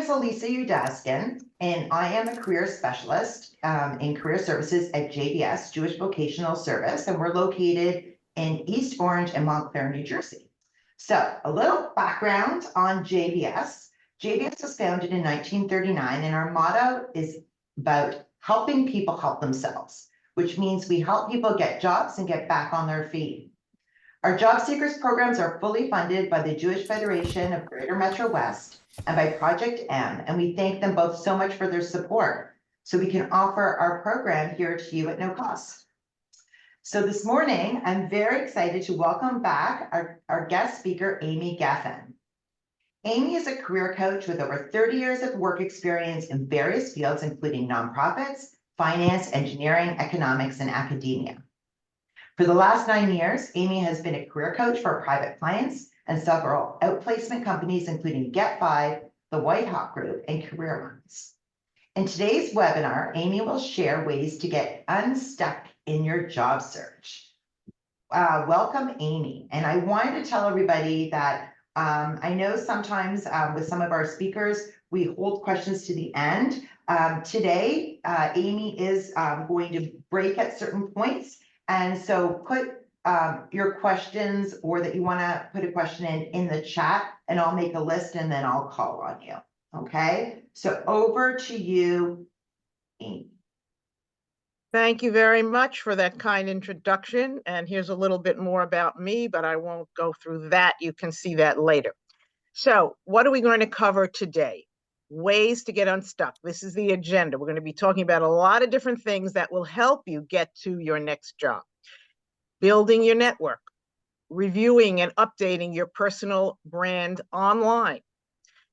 is Elisa Udaskin, and I am a career specialist in career services at JVS, Jewish Vocational Service, and we're located in East Orange and Montclair, New Jersey. So a little background on JVS. JVS was founded in 1939, and our motto is about helping people help themselves, which means we help people get jobs and get back on their feet. Our JobSeekers programs are fully funded by the Jewish Federation of Greater MetroWest and by Project M, and we thank them both so much for their support, so we can offer our program here to you at no cost. So this morning, I'm very excited to welcome back our guest speaker, Amy Geffen. Amy is a career coach with over 30 years of work experience in various fields, including nonprofits, finance, engineering, economics, and academia. For the last 9 years, Amy has been a career coach for private clients and several outplacement companies, including GetFive, the White Hawk Group, and Careerminds. In today's webinar, Amy will share ways to get unstuck in your job search. Welcome, Amy. And I wanted to tell everybody that I know sometimes with some of our speakers, we hold questions to the end. Today, Amy is going to break at certain points. And so put your questions, or that you want to put a question in the chat, and I'll make a list and then I'll call on you. Okay, so over to you, Amy. Thank you very much for that kind introduction. And here's a little bit more about me, but I won't go through that. You can see that later. So what are we going to cover today? Ways to get unstuck. This is the agenda. We're going to be talking about a lot of different things that will help you get to your next job. Building your network, reviewing and updating your personal brand online,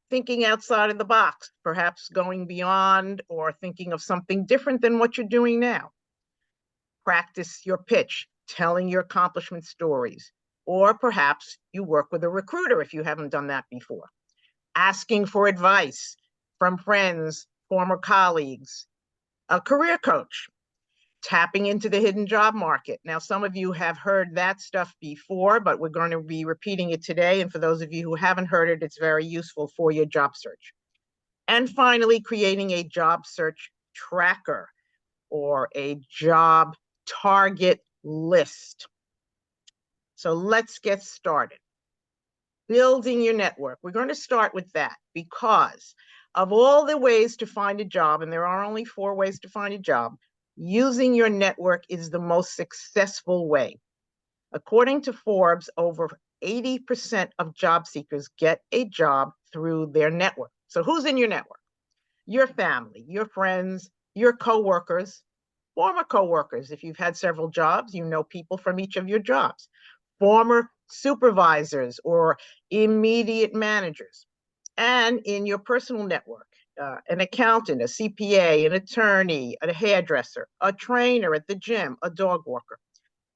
thinking outside of the box, perhaps going beyond or thinking of something different than what you're doing now. Practice your pitch, telling your accomplishment stories, or perhaps you work with a recruiter if you haven't done that before. Asking for advice from friends, former colleagues, a career coach, tapping into the hidden job market. Now, some of you have heard that stuff before, but we're going to be repeating it today. And for those of you who haven't heard it, it's very useful for your job search. And finally, creating a job search tracker or a job target list. So let's get started. Building your network. We're going to start with that because of all the ways to find a job, and there are only 4 ways to find a job, using your network is the most successful way. According to Forbes, over 80% of job seekers get a job through their network. So who's in your network? Your family, your friends, your coworkers, former coworkers. If you've had several jobs, you know people from each of your jobs. Former supervisors or immediate managers. And in your personal network, an accountant, a CPA, an attorney, a hairdresser, a trainer at the gym, a dog walker.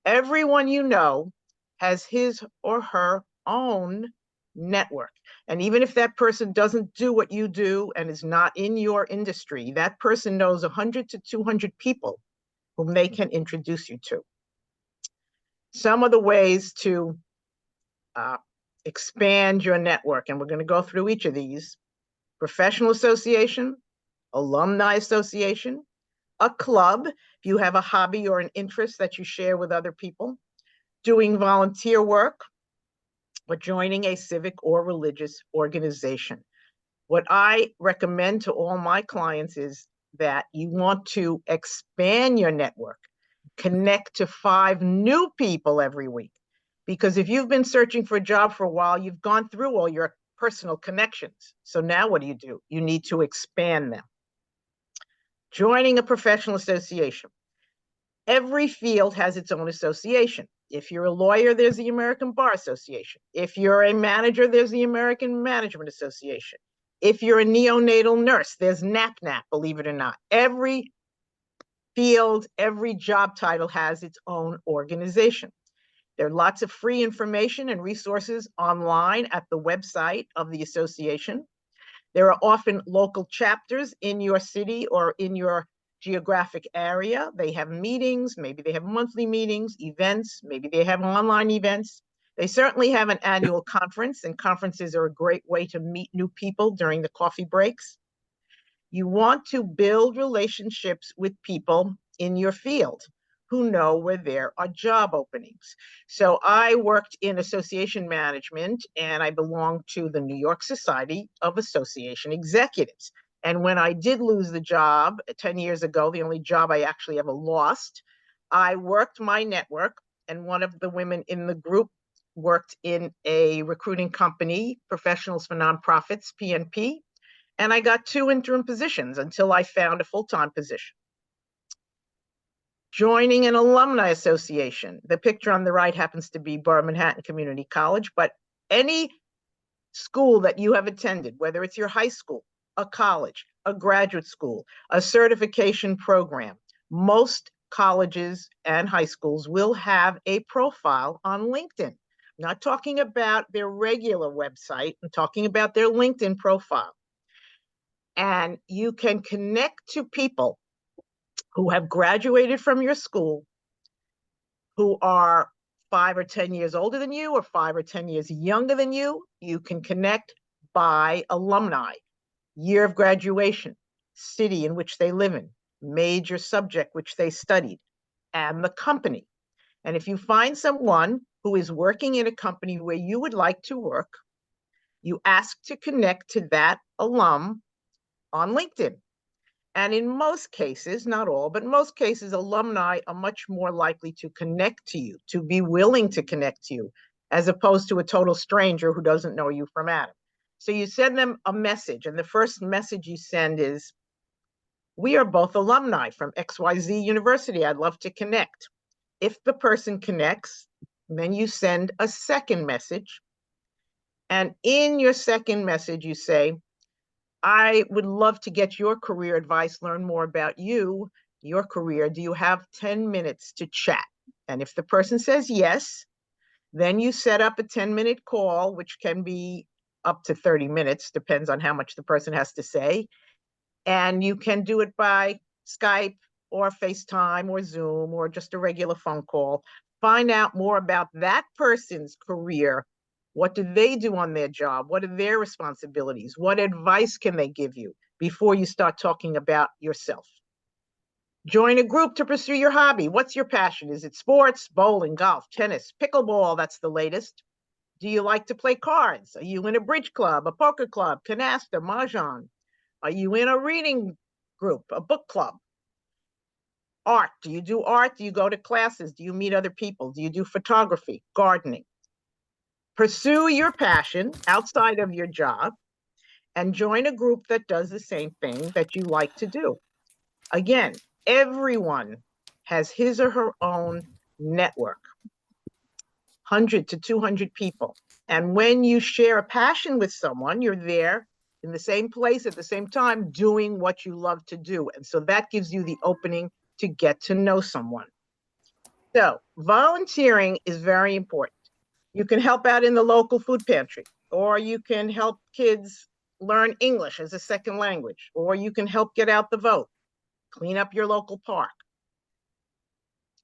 Everyone you know has his or her own network. And even if that person doesn't do what you do and is not in your industry, that person knows 100 to 200 people whom they can introduce you to. Some of the ways to expand your network, and we're going to go through each of these: professional association, alumni association, a club, if you have a hobby or an interest that you share with other people, doing volunteer work, or joining a civic or religious organization. What I recommend to all my clients is that you want to expand your network, connect to 5 new people every week. Because if you've been searching for a job for a while, you've gone through all your personal connections. So now what do? You need to expand them. Joining a professional association. Every field has its own association. If you're a lawyer, there's the American Bar Association. If you're a manager, there's the American Management Association. If you're a neonatal nurse, there's NAPNAP, believe it or not. Every field, every job title has its own organization. There are lots of free information and resources online at the website of the association. There are often local chapters in your city or in your geographic area. They have meetings, maybe they have monthly meetings, events, maybe they have online events. They certainly have an annual conference, and conferences are a great way to meet new people during the coffee breaks. You want to build relationships with people in your field who know where there are job openings. So I worked in association management, and I belong to the New York Society of Association Executives. And when I did lose the job 10 years ago, the only job I actually ever lost, I worked my network, and one of the women in the group worked in a recruiting company, Professionals for Nonprofits, PNP, and I got 2 interim positions until I found a full-time position. Joining an alumni association. The picture on the right happens to be Borough Manhattan Community College, but any school that you have attended, whether it's your high school, a college, a graduate school, a certification program, most colleges and high schools will have a profile on LinkedIn. I'm not talking about their regular website, I'm talking about their LinkedIn profile. And you can connect to people who have graduated from your school, who are 5 or 10 years older than you or 5 or 10 years younger than you. You can connect by alumni, year of graduation, city in which they live in, major subject which they studied, and the company. And if you find someone who is working in a company where you would like to work, you ask to connect to that alum on LinkedIn. And in most cases, not all, but most cases, alumni are much more likely to connect to you, to be willing to connect to you, as opposed to a total stranger who doesn't know you from Adam. So you send them a message, and the first message you send is, we are both alumni from XYZ University. I'd love to connect. If the person connects, then you send a second message. And in your second message, you say, I would love to get your career advice, learn more about you, your career. Do you have 10 minutes to chat? And if the person says yes, then you set up a 10-minute call, which can be up to 30 minutes, depends on how much the person has to say. And you can do it by Skype or FaceTime or Zoom or just a regular phone call. Find out more about that person's career. What do they do on their job? What are their responsibilities? What advice can they give you before you start talking about yourself? Join a group to pursue your hobby. What's your passion? Is it sports, bowling, golf, tennis, pickleball? That's the latest. Do you like to play cards? Are you in a bridge club, a poker club, canasta, mahjong? Are you in a reading group, a book club? Art, do you do art? Do you go to classes? Do you meet other people? Do you do photography, gardening? Pursue your passion outside of your job and join a group that does the same thing that you like to do. Again, everyone has his or her own network, 100 to 200 people. And when you share a passion with someone, you're there in the same place at the same time doing what you love to do. And so that gives you the opening to get to know someone. So volunteering is very important. You can help out in the local food pantry, or you can help kids learn English as a second language, or you can help get out the vote, clean up your local park.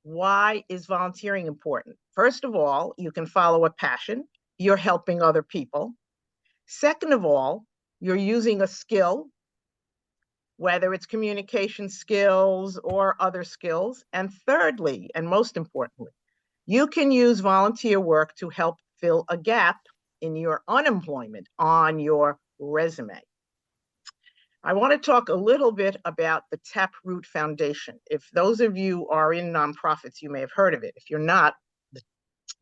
Why is volunteering important? First of all, you can follow a passion. You're helping other people. Second of all, you're using a skill, whether it's communication skills or other skills. And thirdly, and most importantly, you can use volunteer work to help fill a gap in your unemployment on your resume. I want to talk a little bit about the Taproot Foundation. If those of you are in nonprofits, you may have heard of it. If you're not,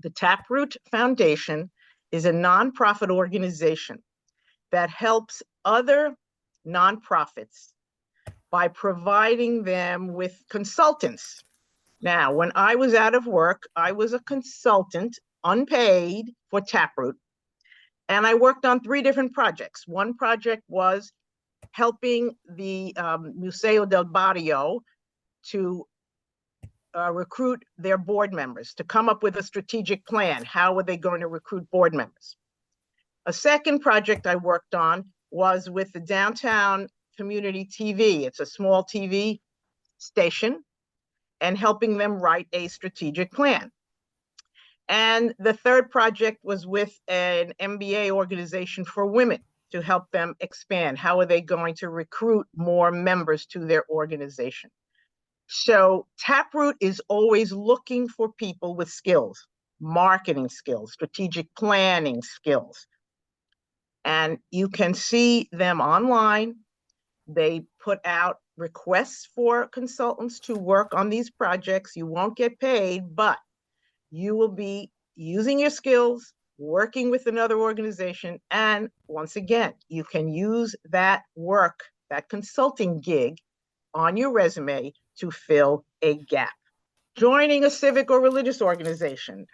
the Taproot Foundation is a nonprofit organization that helps other nonprofits by providing them with consultants. Now, when I was out of work, I was a consultant, unpaid, for Taproot, and I worked on 3 different projects. One project was helping the Museo del Barrio to recruit their board members, to come up with a strategic plan. How were they going to recruit board members? A second project I worked on was with the Downtown Community TV. It's a small TV station, and helping them write a strategic plan. And the third project was with an MBA organization for women to help them expand. How are they going to recruit more members to their organization? So Taproot is always looking for people with skills, marketing skills, strategic planning skills. And you can see them online. They put out requests for consultants to work on these projects. You won't get paid, but you will be using your skills, working with another organization. And once again, you can use that work, that consulting gig on your resume to fill a gap. Joining a civic or religious organization.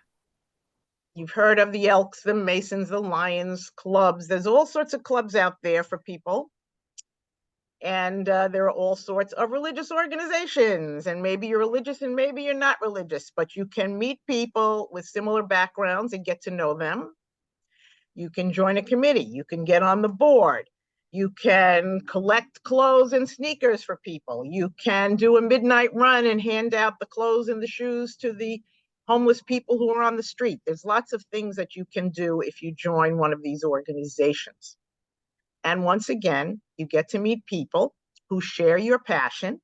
You've heard of the Elks, the Masons, the Lions clubs. There's all sorts of clubs out there for people. And there are all sorts of religious organizations, and maybe you're religious and maybe you're not religious, but you can meet people with similar backgrounds and get to know them. You can join a committee, you can get on the board, you can collect clothes and sneakers for people, you can do a midnight run and hand out the clothes and the shoes to the homeless people who are on the street. There's lots of things that you can do if you join one of these organizations. And once again, you get to meet people who share your passion,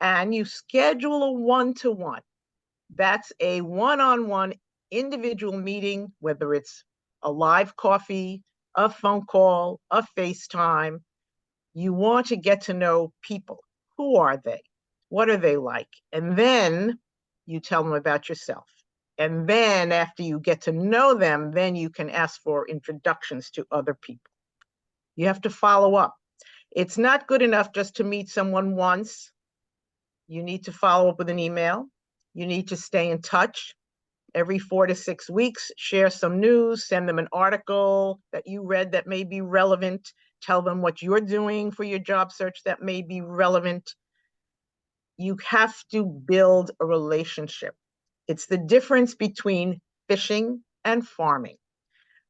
and you schedule a one-to-one. That's a one-on-one individual meeting, whether it's a live coffee, a phone call, a FaceTime. You want to get to know people. Who are they? What are they like? And then you tell them about yourself. And then after you get to know them, then you can ask for introductions to other people. You have to follow up. It's not good enough just to meet someone once. You need to follow up with an email. You need to stay in touch every 4 to 6 weeks, share some news, send them an article that you read that may be relevant, tell them what you're doing for your job search that may be relevant. You have to build a relationship. It's the difference between fishing and farming.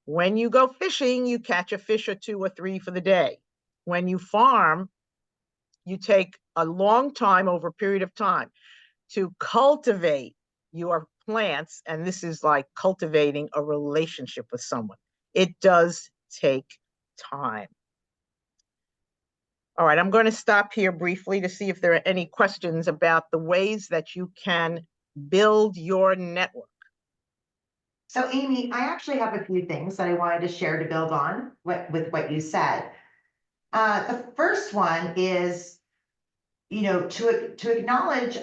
When you go fishing, you catch a fish or 2 or 3 for the day. When you farm, you take a long time, over a period of time, to cultivate your plants. And this is like cultivating a relationship with someone. It does take time. All right, I'm going to stop here briefly to see if there are any questions about the ways that you can build your network. So Amy, I actually have a few things that I wanted to share to build on with what you said. The first one is, to acknowledge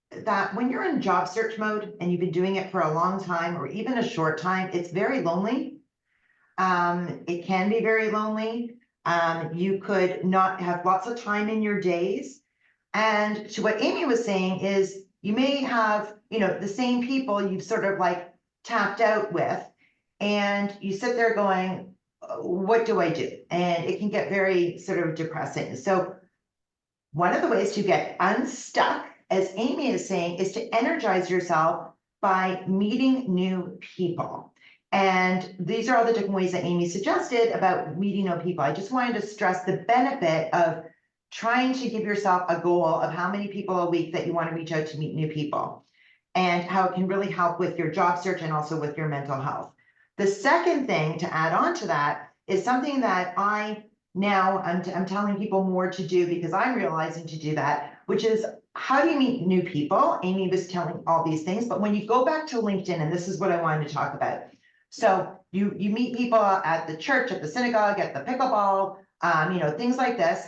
that when you're in job search mode and you've been doing it for a long time or even a short time, it's very lonely. It can be very lonely. You could not have lots of time in your days. And to what Amy was saying is you may have, the same people you've sort of like tapped out with, and you sit there going, what do I do? And it can get very sort of depressing. So one of the ways to get unstuck, as Amy is saying, is to energize yourself by meeting new people. And these are all the different ways that Amy suggested about meeting new people. I just wanted to stress the benefit of trying to give yourself a goal of how many people a week that you want to reach out to meet new people, and how it can really help with your job search and also with your mental health. The second thing to add on to that is something that I'm telling people more to do because I'm realizing to do that, which is how do you meet new people? Amy was telling all these things, but when you go back to LinkedIn, and this is what I wanted to talk about. So you meet people at the church, at the synagogue, at the pickleball, things like this.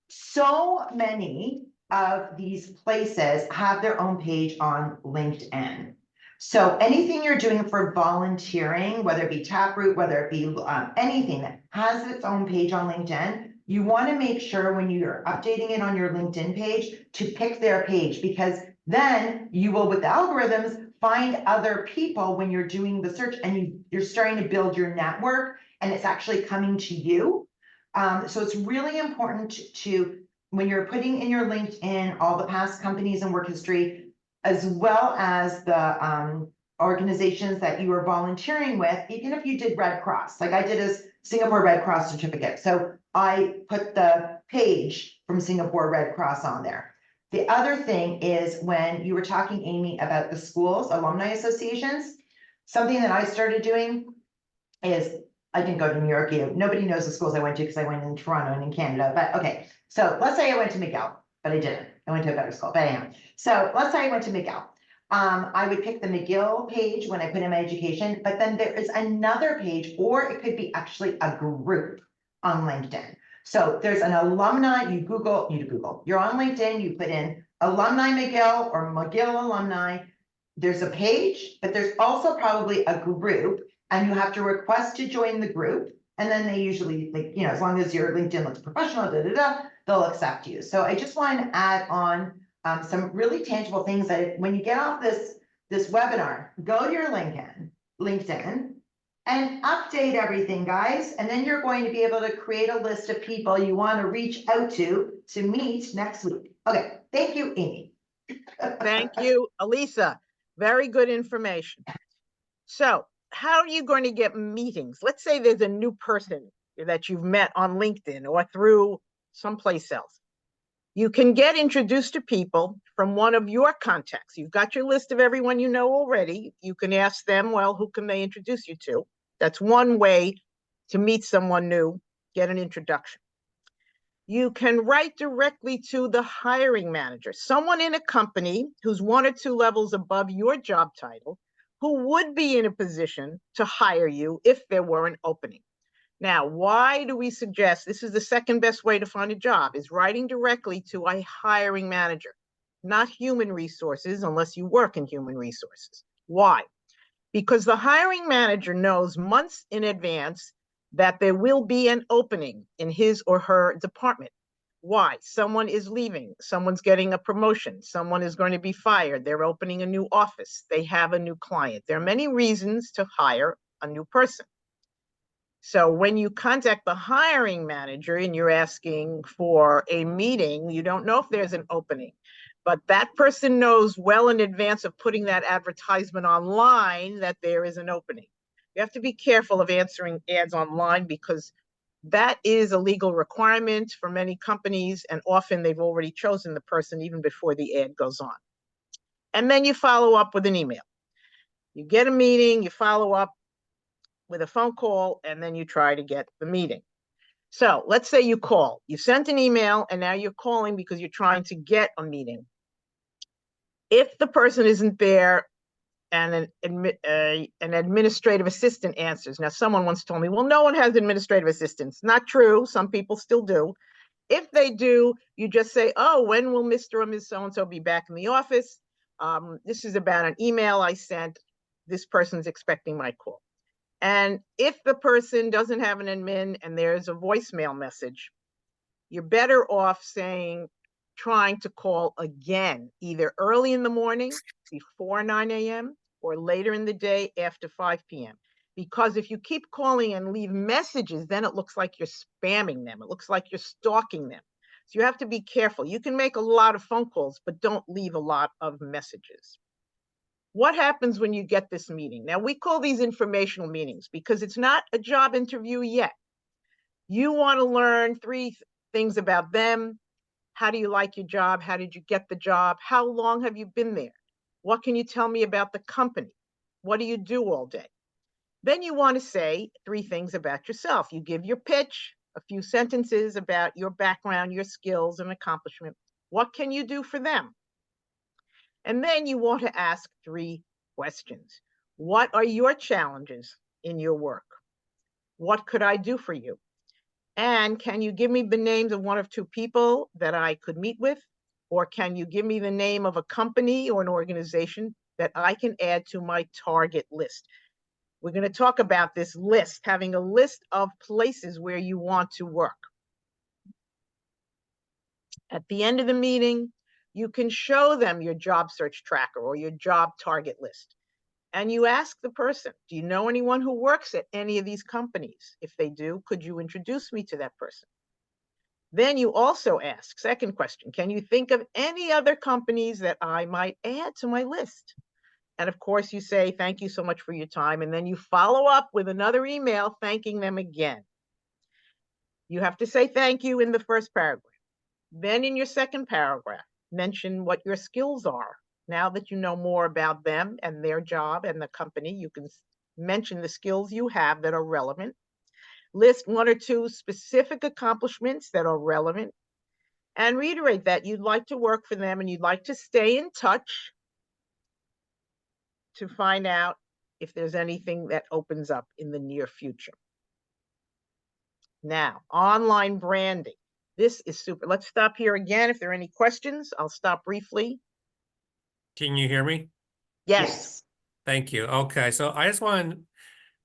So many of these places have their own page on LinkedIn. So anything you're doing for volunteering, whether it be Taproot, whether it be anything that has its own page on LinkedIn, you want to make sure when you're updating it on your LinkedIn page to pick their page, because then you will, with the algorithms, find other people when you're doing the search, and you're starting to build your network and it's actually coming to you. So it's really important to, when you're putting in your LinkedIn, all the past companies and work history, as well as the organizations that you were volunteering with, even if you did Red Cross, like I did a Singapore Red Cross certificate. So I put the page from Singapore Red Cross on there. The other thing is when you were talking, Amy, about the schools, alumni associations, something that I started doing is, I didn't go to New York either. Nobody knows the schools I went to because I went in Toronto and in Canada, but okay. So let's say I went to McGill, but I didn't. I went to a better school, but anyway. So let's say I went to McGill. I would pick the McGill page when I put in my education, but then there is another page, or it could be actually a group on LinkedIn. So there's an alumni, you're on LinkedIn, you put in alumni McGill or McGill alumni. There's a page, but there's also probably a group, and you have to request to join the group. And then they usually, like, as long as your LinkedIn looks professional, they'll accept you. So I just want to add on some really tangible things that when you get off this webinar, go to your LinkedIn and update everything, guys. And then you're going to be able to create a list of people you want to reach out to meet next week. Okay, thank you, Amy. Thank you, Elisa. Very good information. So how are you going to get meetings? Let's say there's a new person that you've met on LinkedIn or through someplace else. You can get introduced to people from one of your contacts. You've got your list of everyone you know already. You can ask them, well, who can they introduce you to? That's one way to meet someone new, get an introduction. You can write directly to the hiring manager, someone in a company who's 1 or 2 levels above your job title, who would be in a position to hire you if there were an opening. Now, why do we suggest this is the second best way to find a job, is writing directly to a hiring manager, not human resources, unless you work in human resources. Why? Because the hiring manager knows months in advance that there will be an opening in his or her department. Why? Someone is leaving, someone's getting a promotion, someone is going to be fired, they're opening a new office, they have a new client. There are many reasons to hire a new person. So when you contact the hiring manager and you're asking for a meeting, you don't know if there's an opening, but that person knows well in advance of putting that advertisement online that there is an opening. You have to be careful of answering ads online because that is a legal requirement for many companies, and often they've already chosen the person even before the ad goes on. And then you follow up with an email. You get a meeting, you follow up with a phone call, and then you try to get the meeting. So let's say you call, you sent an email, and now you're calling because you're trying to get a meeting. If the person isn't there and an administrative assistant answers. Now, someone once told me, well, no one has administrative assistants. Not true. Some people still do. If they do, you just say, oh, when will Mr. or Ms. So-and-so be back in the office? This is about an email I sent. This person's expecting my call. And if the person doesn't have an admin and there's a voicemail message, you're better off trying to call again, either early in the morning before 9 a.m. or later in the day after 5 p.m. Because if you keep calling and leave messages, then it looks like you're spamming them. It looks like you're stalking them. So you have to be careful. You can make a lot of phone calls, but don't leave a lot of messages. What happens when you get this meeting? Now, we call these informational meetings because it's not a job interview yet. You want to learn 3 things about them. How do you like your job? How did you get the job? How long have you been there? What can you tell me about the company? What do you do all day? Then you want to say 3 things about yourself. You give your pitch, a few sentences about your background, your skills and accomplishment. What can you do for them? And then you want to ask 3 questions. What are your challenges in your work? What could I do for you? And can you give me the names of 1 or 2 people that I could meet with? Or can you give me the name of a company or an organization that I can add to my target list? We're going to talk about this list, having a list of places where you want to work. At the end of the meeting, you can show them your job search tracker or your job target list. And you ask the person, do you know anyone who works at any of these companies? If they do, could you introduce me to that person? Then you also ask, second question, can you think of any other companies that I might add to my list? And of course you say, thank you so much for your time. And then you follow up with another email thanking them again. You have to say thank you in the first paragraph. Then in your second paragraph, mention what your skills are. Now that you know more about them and their job and the company, you can mention the skills you have that are relevant. List 1 or 2 specific accomplishments that are relevant, and reiterate that you'd like to work for them and you'd like to stay in touch to find out if there's anything that opens up in the near future. Now, online branding. This is super. Let's stop here again. If there are any questions, I'll stop briefly. Can you hear me? Yes. Thank you. Okay, so I just want to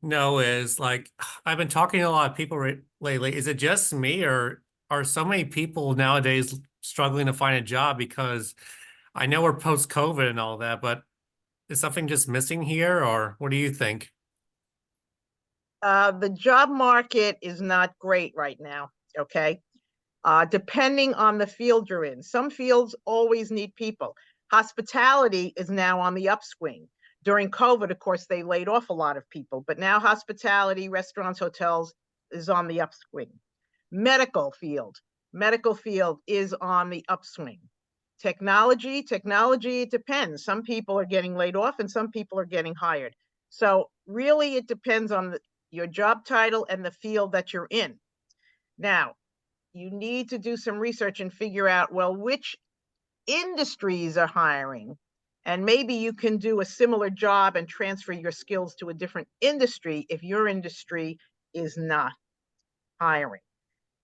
know is like, I've been talking to a lot of people lately. Is it just me, or are so many people nowadays struggling to find a job? Because I know we're post-COVID and all that, but is something just missing here, or what do you think? The job market is not great right now, okay? Depending on the field you're in. Some fields always need people. Hospitality is now on the upswing. During COVID, of course, they laid off a lot of people, but now hospitality, restaurants, hotels is on the upswing. Medical field is on the upswing. Technology, it depends. Some people are getting laid off and some people are getting hired. So really it depends on your job title and the field that you're in. Now, you need to do some research and figure out, well, which industries are hiring, and maybe you can do a similar job and transfer your skills to a different industry if your industry is not hiring.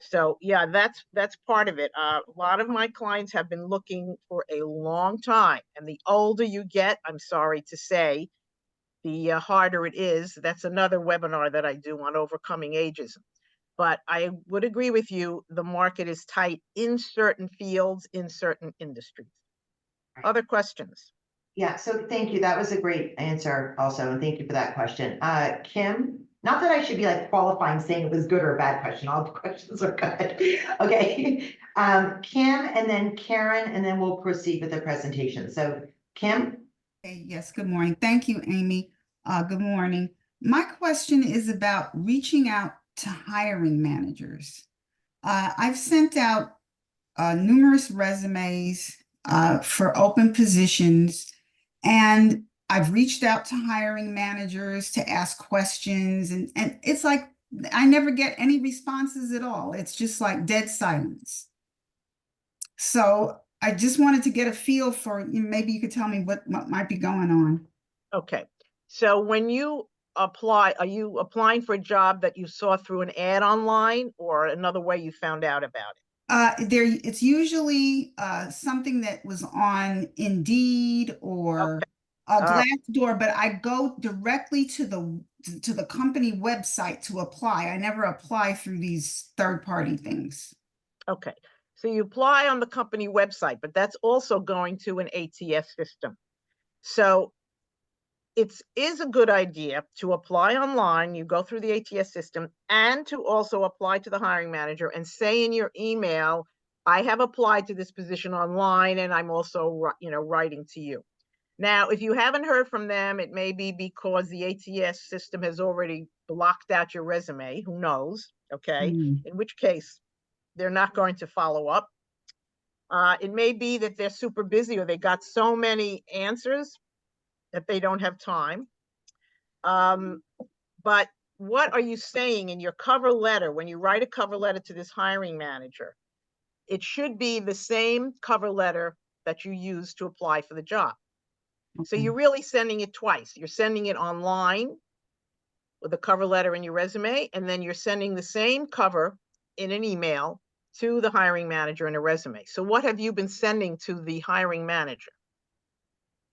So yeah, that's part of it. A lot of my clients have been looking for a long time, and the older you get, I'm sorry to say, the harder it is. That's another webinar that I do on overcoming ageism. But I would agree with you, the market is tight in certain fields, in certain industries. Other questions? Yeah, so thank you. That was a great answer also, and thank you for that question. Kim, not that I should be like qualifying saying it was good or a bad question. All the questions are good. Okay. Kim, and then Karen, and then we'll proceed with the presentation. So Kim? Hey, yes, good morning. Thank you, Amy. Good morning. My question is about reaching out to hiring managers. I've sent out numerous resumes for open positions, and I've reached out to hiring managers to ask questions, and it's like I never get any responses at all. It's just like dead silence. So I just wanted to get a feel for, maybe you could tell me what might be going on. Okay. So when you apply, are you applying for a job that you saw through an ad online or another way you found out about it? It's usually something that was on Indeed or Glassdoor, but I go directly to the company website to apply. I never apply through these third-party things. Okay. So you apply on the company website, but that's also going to an ATS system. So it is a good idea to apply online. You go through the ATS system, and to also apply to the hiring manager and say in your email, I have applied to this position online, and I'm also, writing to you. Now, if you haven't heard from them, it may be because the ATS system has already blocked out your resume. Who knows? Okay. In which case, they're not going to follow up. It may be that they're super busy or they got so many answers that they don't have time. But what are you saying in your cover letter? When you write a cover letter to this hiring manager, it should be the same cover letter that you use to apply for the job. Okay. So you're really sending it twice. You're sending it online with a cover letter in your resume, and then you're sending the same cover in an email to the hiring manager in a resume. So what have you been sending to the hiring manager?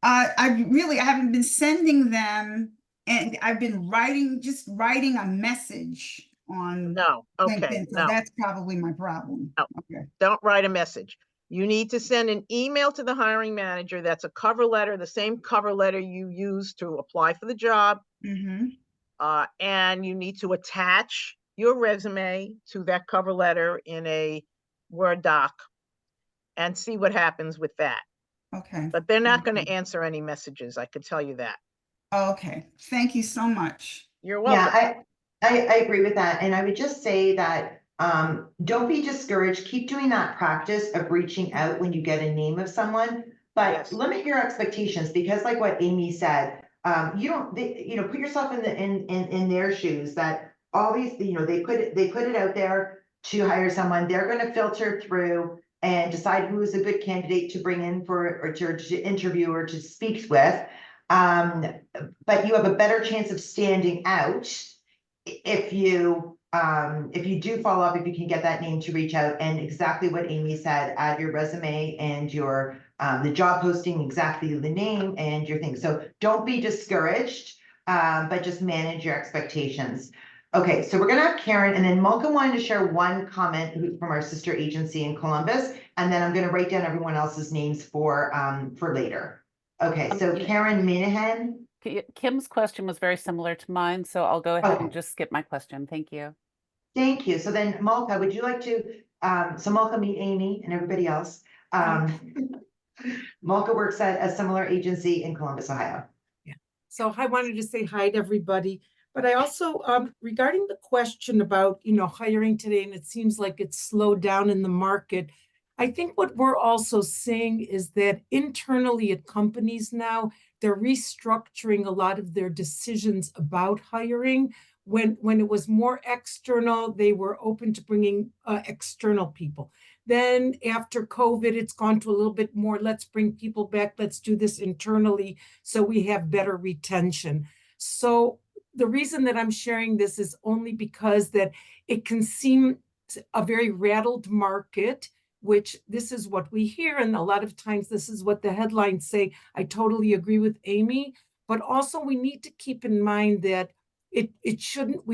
I haven't been sending them, and I've been just writing a message on LinkedIn. So that's probably my problem. No, okay. Don't write a message. You need to send an email to the hiring manager. That's a cover letter, the same cover letter you use to apply for the job. And you need to attach your resume to that cover letter in a Word doc and see what happens with that. Okay. But they're not going to answer any messages, I could tell you that. Okay. Thank you so much. You're welcome. Yeah, I agree with that. And I would just say that Don't be discouraged. Keep doing that practice of reaching out when you get a name of someone, but Yes. limit your expectations, because like what Amy said, put yourself in their shoes, that all these, they put it out there to hire someone. They're going to filter through and decide who is a good candidate to bring in or to interview or to speak with. But you have a better chance of standing out if you do follow up, if you can get that name to reach out, and exactly what Amy said, add your resume and your the job posting, exactly the name and your thing. So don't be discouraged, but just manage your expectations. Okay, so we're gonna have Karen, and then Malcolm wanted to share one comment from our sister agency in Columbus, and then I'm gonna write down everyone else's names for later. Okay, so Karen Minahan. Kim's question was very similar to mine, so I'll go ahead and Okay. just skip my question. Thank you. Thank you. So then Malka, would you like to, so Malka, meet Amy and everybody else. Malka works at a similar agency in Columbus, Ohio. So I wanted to say hi to everybody, but I also, regarding the question about, hiring today, and it seems like it's slowed down in the market. I think what we're also seeing is that internally at companies now, they're restructuring a lot of their decisions about hiring. When it was more external, they were open to bringing external people. Then after COVID, it's gone to a little bit more, let's bring people back, let's do this internally so we have better retention. So the reason that I'm sharing this is only because that it can seem a very rattled market, which this is what we hear. And a lot of times this is what the headlines say. I totally agree with Amy, but also we need to keep in mind that we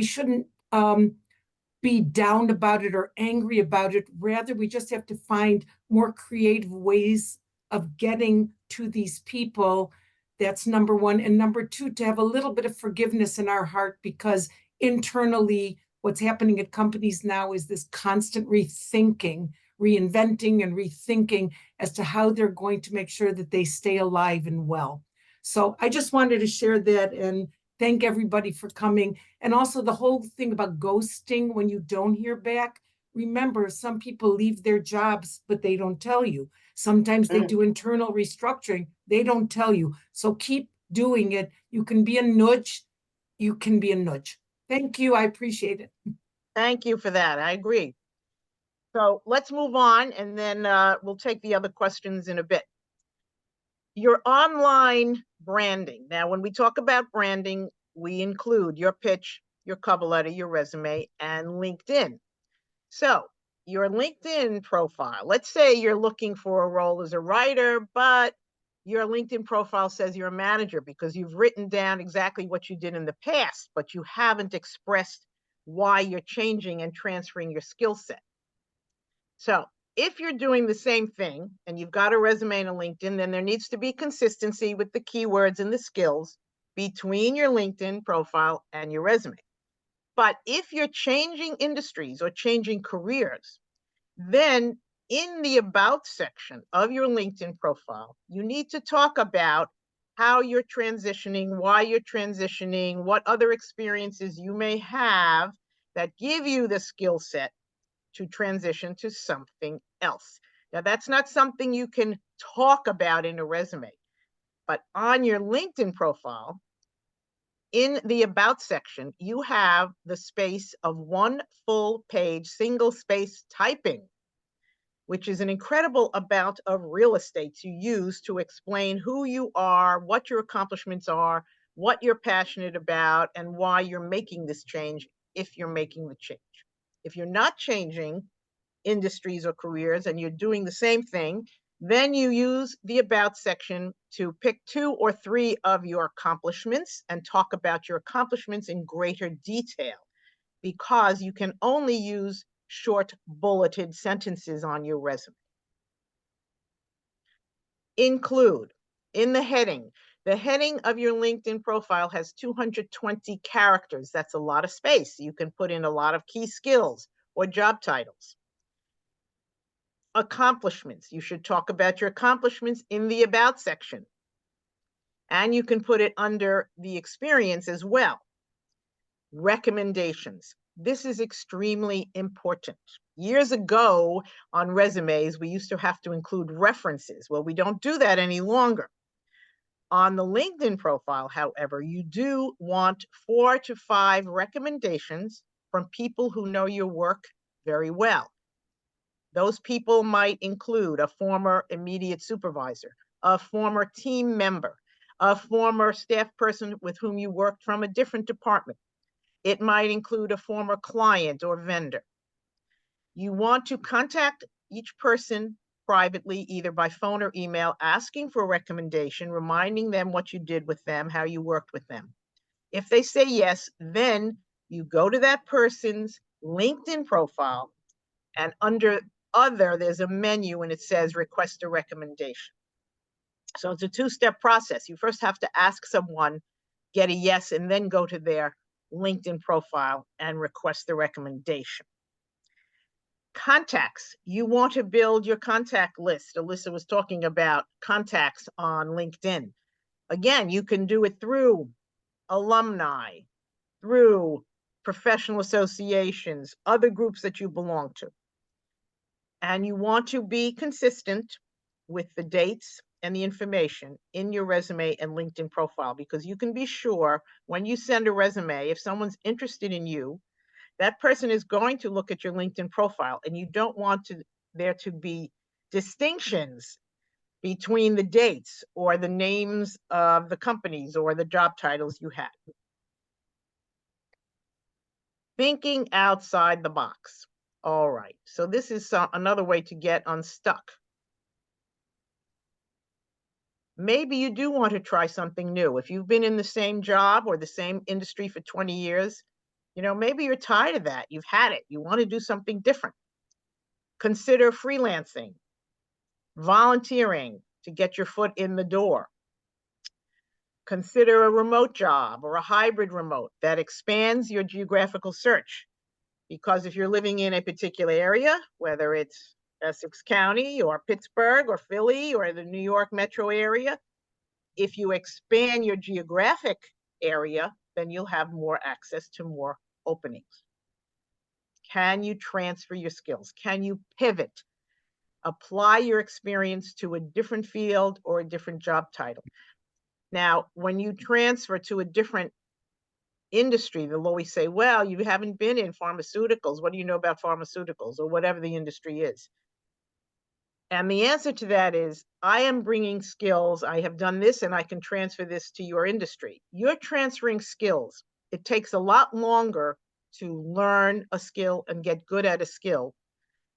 shouldn't be down about it or angry about it. Rather, we just have to find more creative ways of getting to these people. That's number one. And number two, to have a little bit of forgiveness in our heart, because internally, what's happening at companies now is this constant rethinking, reinventing and rethinking as to how they're going to make sure that they stay alive and well. So I just wanted to share that and thank everybody for coming. And also the whole thing about ghosting when you don't hear back. Remember, some people leave their jobs, but they don't tell you. Sometimes they do internal restructuring. They don't tell you. So keep doing it. You can be a nudge. You can be a nudge. Thank you. I appreciate it. Thank you for that. I agree. So let's move on, and then we'll take the other questions in a bit. Your online branding. Now, when we talk about branding, we include your pitch, your cover letter, your resume, and LinkedIn. So your LinkedIn profile, let's say you're looking for a role as a writer, but your LinkedIn profile says you're a manager because you've written down exactly what you did in the past, but you haven't expressed why you're changing and transferring your skill set. So if you're doing the same thing and you've got a resume and a LinkedIn, then there needs to be consistency with the keywords and the skills between your LinkedIn profile and your resume. But if you're changing industries or changing careers, then in the About section of your LinkedIn profile, you need to talk about how you're transitioning, why you're transitioning, what other experiences you may have that give you the skill set to transition to something else. Now, that's not something you can talk about in a resume, but on your LinkedIn profile, in the About section, you have the space of one full page, single space typing, which is an incredible amount of real estate to use to explain who you are, what your accomplishments are, what you're passionate about, and why you're making this change if you're making the change. If you're not changing industries or careers and you're doing the same thing, then you use the About section to pick 2 or 3 of your accomplishments and talk about your accomplishments in greater detail, because you can only use short bulleted sentences on your resume. Include in the heading of your LinkedIn profile has 220 characters. That's a lot of space. You can put in a lot of key skills or job titles. Accomplishments. You should talk about your accomplishments in the About section. And you can put it under the experience as well. Recommendations. This is extremely important. Years ago on resumes, we used to have to include references. Well, we don't do that any longer. On the LinkedIn profile, however, you do want 4 to 5 recommendations from people who know your work very well. Those people might include a former immediate supervisor, a former team member, a former staff person with whom you worked from a different department. It might include a former client or vendor. You want to contact each person privately, either by phone or email, asking for a recommendation, reminding them what you did with them, how you worked with them. If they say yes, then you go to that person's LinkedIn profile, and under other, there's a menu and it says request a recommendation. So it's a two-step process. You first have to ask someone, get a yes, and then go to their LinkedIn profile and request the recommendation. Contacts. You want to build your contact list. Alyssa was talking about contacts on LinkedIn. Again, you can do it through alumni, through professional associations, other groups that you belong to. And you want to be consistent with the dates and the information in your resume and LinkedIn profile, because you can be sure when you send a resume, if someone's interested in you, that person is going to look at your LinkedIn profile, and you don't want there to be distinctions between the dates or the names of the companies or the job titles you had. Thinking outside the box. All right, so this is another way to get unstuck. Maybe you do want to try something new. If you've been in the same job or the same industry for 20 years, maybe you're tired of that. You've had it. You want to do something different. Consider freelancing, volunteering to get your foot in the door. Consider a remote job or a hybrid remote that expands your geographical search. Because if you're living in a particular area, whether it's Essex County or Pittsburgh or Philly or the New York metro area, if you expand your geographic area, then you'll have more access to more openings. Can you transfer your skills? Can you pivot? Apply your experience to a different field or a different job title. Now, when you transfer to a different industry, they'll always say, well, you haven't been in pharmaceuticals. What do you know about pharmaceuticals, or whatever the industry is? And the answer to that is, I am bringing skills. I have done this and I can transfer this to your industry. You're transferring skills. It takes a lot longer to learn a skill and get good at a skill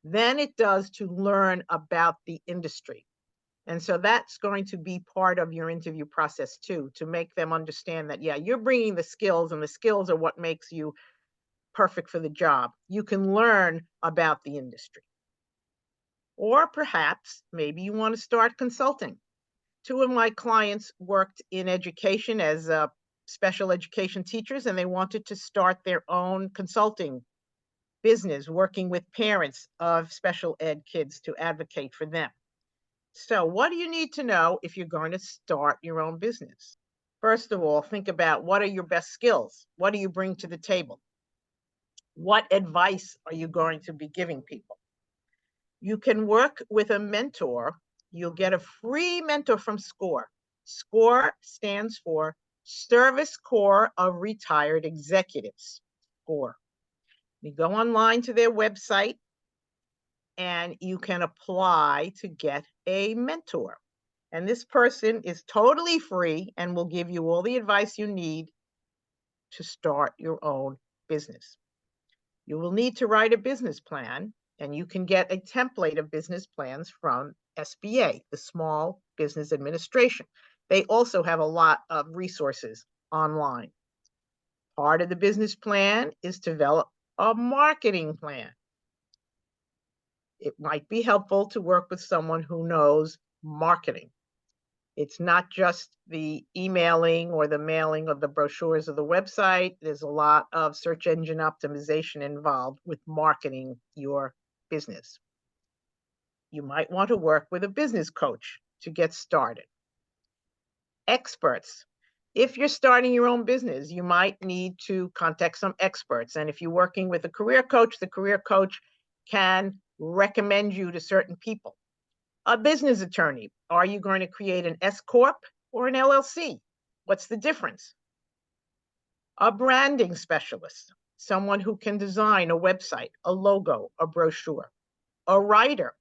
than it does to learn about the industry. And so that's going to be part of your interview process too, to make them understand that, yeah, you're bringing the skills, and the skills are what makes you perfect for the job. You can learn about the industry. Or perhaps maybe you want to start consulting. 2 of my clients worked in education as special education teachers, and they wanted to start their own consulting business, working with parents of special ed kids to advocate for them. So what do you need to know if you're going to start your own business? First of all, think about, what are your best skills? What do you bring to the table? What advice are you going to be giving people? You can work with a mentor. You'll get a free mentor from SCORE. SCORE stands for Service Corps of Retired Executives. SCORE. You go online to their website and you can apply to get a mentor. And this person is totally free and will give you all the advice you need to start your own business. You will need to write a business plan, and you can get a template of business plans from SBA, the Small Business Administration. They also have a lot of resources online. Part of the business plan is to develop a marketing plan. It might be helpful to work with someone who knows marketing. It's not just the emailing or the mailing of the brochures of the website. There's a lot of search engine optimization involved with marketing your business. You might want to work with a business coach to get started. Experts. If you're starting your own business, you might need to contact some experts. And if you're working with a career coach, the career coach can recommend you to certain people. A business attorney, are you going to create an S Corp or an LLC? What's the difference? A branding specialist, someone who can design a website, a logo, a brochure. A writer.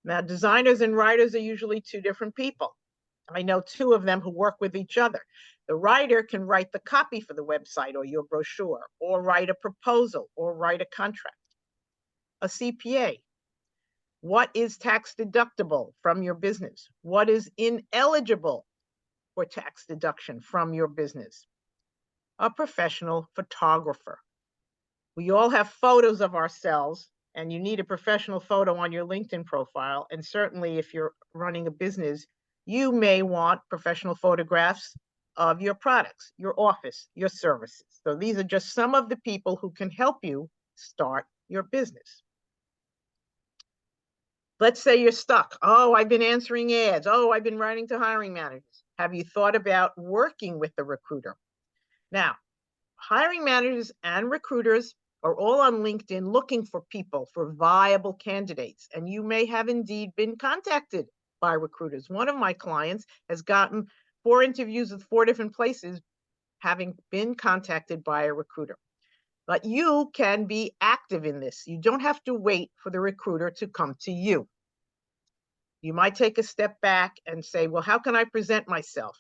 Now, designers and writers are usually two different people. I know two of them who work with each other. The writer can write the copy for the website or your brochure, or write a proposal, or write a contract. A CPA. What is tax deductible from your business? What is ineligible for tax deduction from your business? A professional photographer. We all have photos of ourselves, and you need a professional photo on your LinkedIn profile. And certainly if you're running a business, you may want professional photographs of your products, your office, your services. So these are just some of the people who can help you start your business. Let's say you're stuck. Oh, I've been answering ads. Oh, I've been writing to hiring managers. Have you thought about working with the recruiter? Now, hiring managers and recruiters are all on LinkedIn looking for people, for viable candidates. And you may have indeed been contacted by recruiters. One of my clients has gotten 4 interviews with 4 different places, having been contacted by a recruiter. But you can be active in this. You don't have to wait for the recruiter to come to you. You might take a step back and say, well, how can I present myself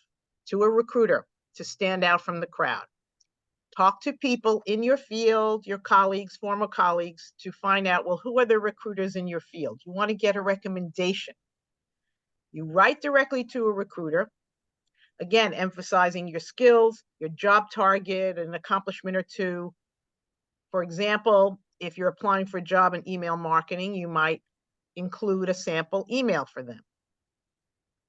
to a recruiter to stand out from the crowd? Talk to people in your field, your colleagues, former colleagues, to find out, well, who are the recruiters in your field? You want to get a recommendation. You write directly to a recruiter, again, emphasizing your skills, your job target, an accomplishment or two. For example, if you're applying for a job in email marketing, you might include a sample email for them.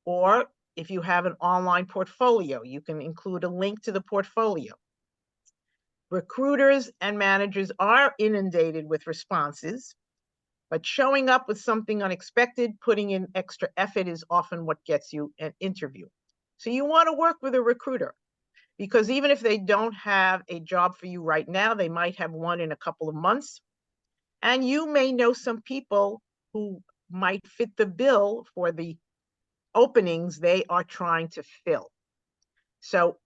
Or if you have an online portfolio, you can include a link to the portfolio. Recruiters and managers are inundated with responses, but showing up with something unexpected, putting in extra effort is often what gets you an interview. So you want to work with a recruiter, because even if they don't have a job for you right now, they might have one in a couple of months. And you may know some people who might fit the bill for the openings they are trying to fill. So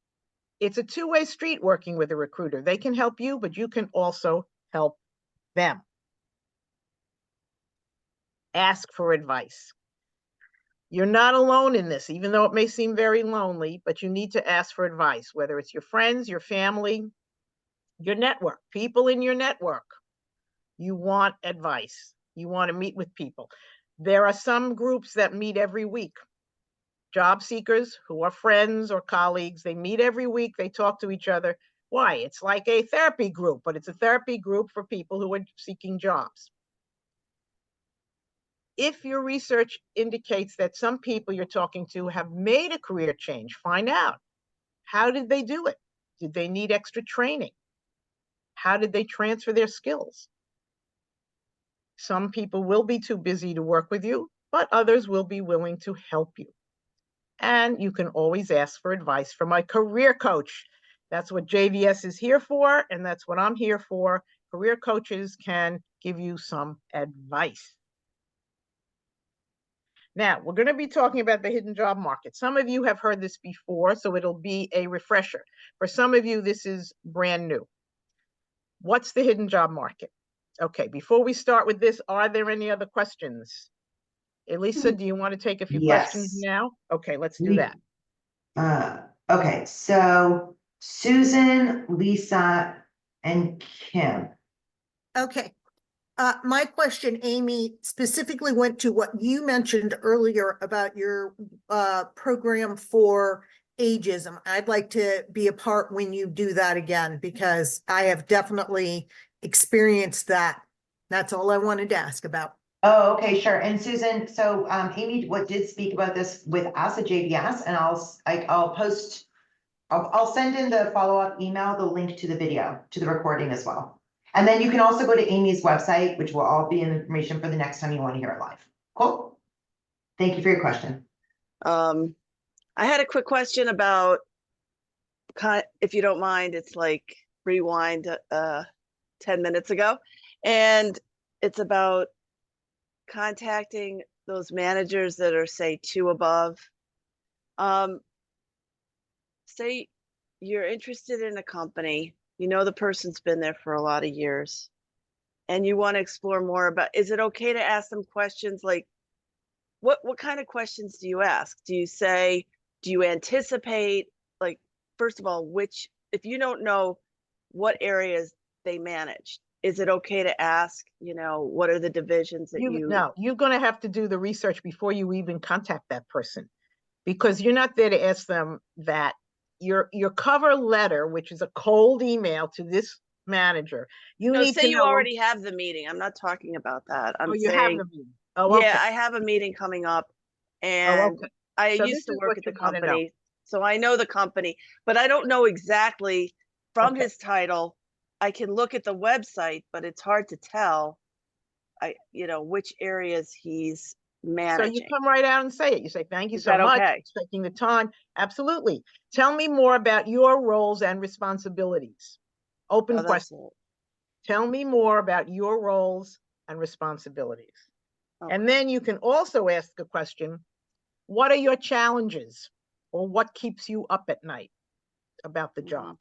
it's a two-way street working with a recruiter. They can help you, but you can also help them. Ask for advice. You're not alone in this, even though it may seem very lonely, but you need to ask for advice, whether it's your friends, your family, your network, people in your network. You want advice. You want to meet with people. There are some groups that meet every week. Job seekers who are friends or colleagues, they meet every week, they talk to each other. Why? It's like a therapy group, but it's a therapy group for people who are seeking jobs. If your research indicates that some people you're talking to have made a career change, find out. How did they do it? Did they need extra training? How did they transfer their skills? Some people will be too busy to work with you, but others will be willing to help you. And you can always ask for advice from my career coach. That's what JVS is here for, and that's what I'm here for. Career coaches can give you some advice. Now, we're going to be talking about the hidden job market. Some of you have heard this before, so it'll be a refresher. For some of you, this is brand new. What's the hidden job market? Okay, before we start with this, are there any other questions? Elisa, do you want to take a few questions now? Okay, let's do that. Okay, so Susan, Lisa, and Kim. Okay. My question, Amy, specifically went to what you mentioned earlier about your program for ageism. I'd like to be a part when you do that again, because I have definitely experienced that. That's all I wanted to ask about. Oh, okay, sure. And Susan, so Amy did speak about this with us at JBS, and I'll send in the follow-up email, the link to the video, to the recording as well. And then you can also go to Amy's website, which will all be in information for the next time you want to hear it live. Cool. Thank you for your question. I had a quick question about if you don't mind, it's like rewind 10 minutes ago. And it's about contacting those managers that are, say, 2 above. Say you're interested in a company, you know the person's been there for a lot of years, and you want to explore more about, is it okay to ask them questions like, what kind of questions do you ask? Do you say, do you anticipate, like, first of all, if you don't know what areas they manage, is it okay to ask, what are the divisions that No, you're going to have to do the research before you even contact that person, because you're not there to ask them that. Your cover letter, which is a cold email to this manager, you need say to you know. already have the meeting. I'm not talking about that. I'm you have saying, the meeting. Oh, yeah, okay. I have a meeting coming up, Oh, and okay. I So used this to is work what at the you wanna know. company, so I know the company, but I don't know exactly from Okay. his title. I can look at the website, but it's hard to tell, which areas he's So you managing. come right out and say it. You say, thank you Is so that much okay? for taking the time. Absolutely. Tell me more about your roles and responsibilities. Open Oh, question. that's it. Tell me more about your roles and responsibilities. Okay. And then you can also ask a question, what are your challenges, or what keeps you up at night about the job?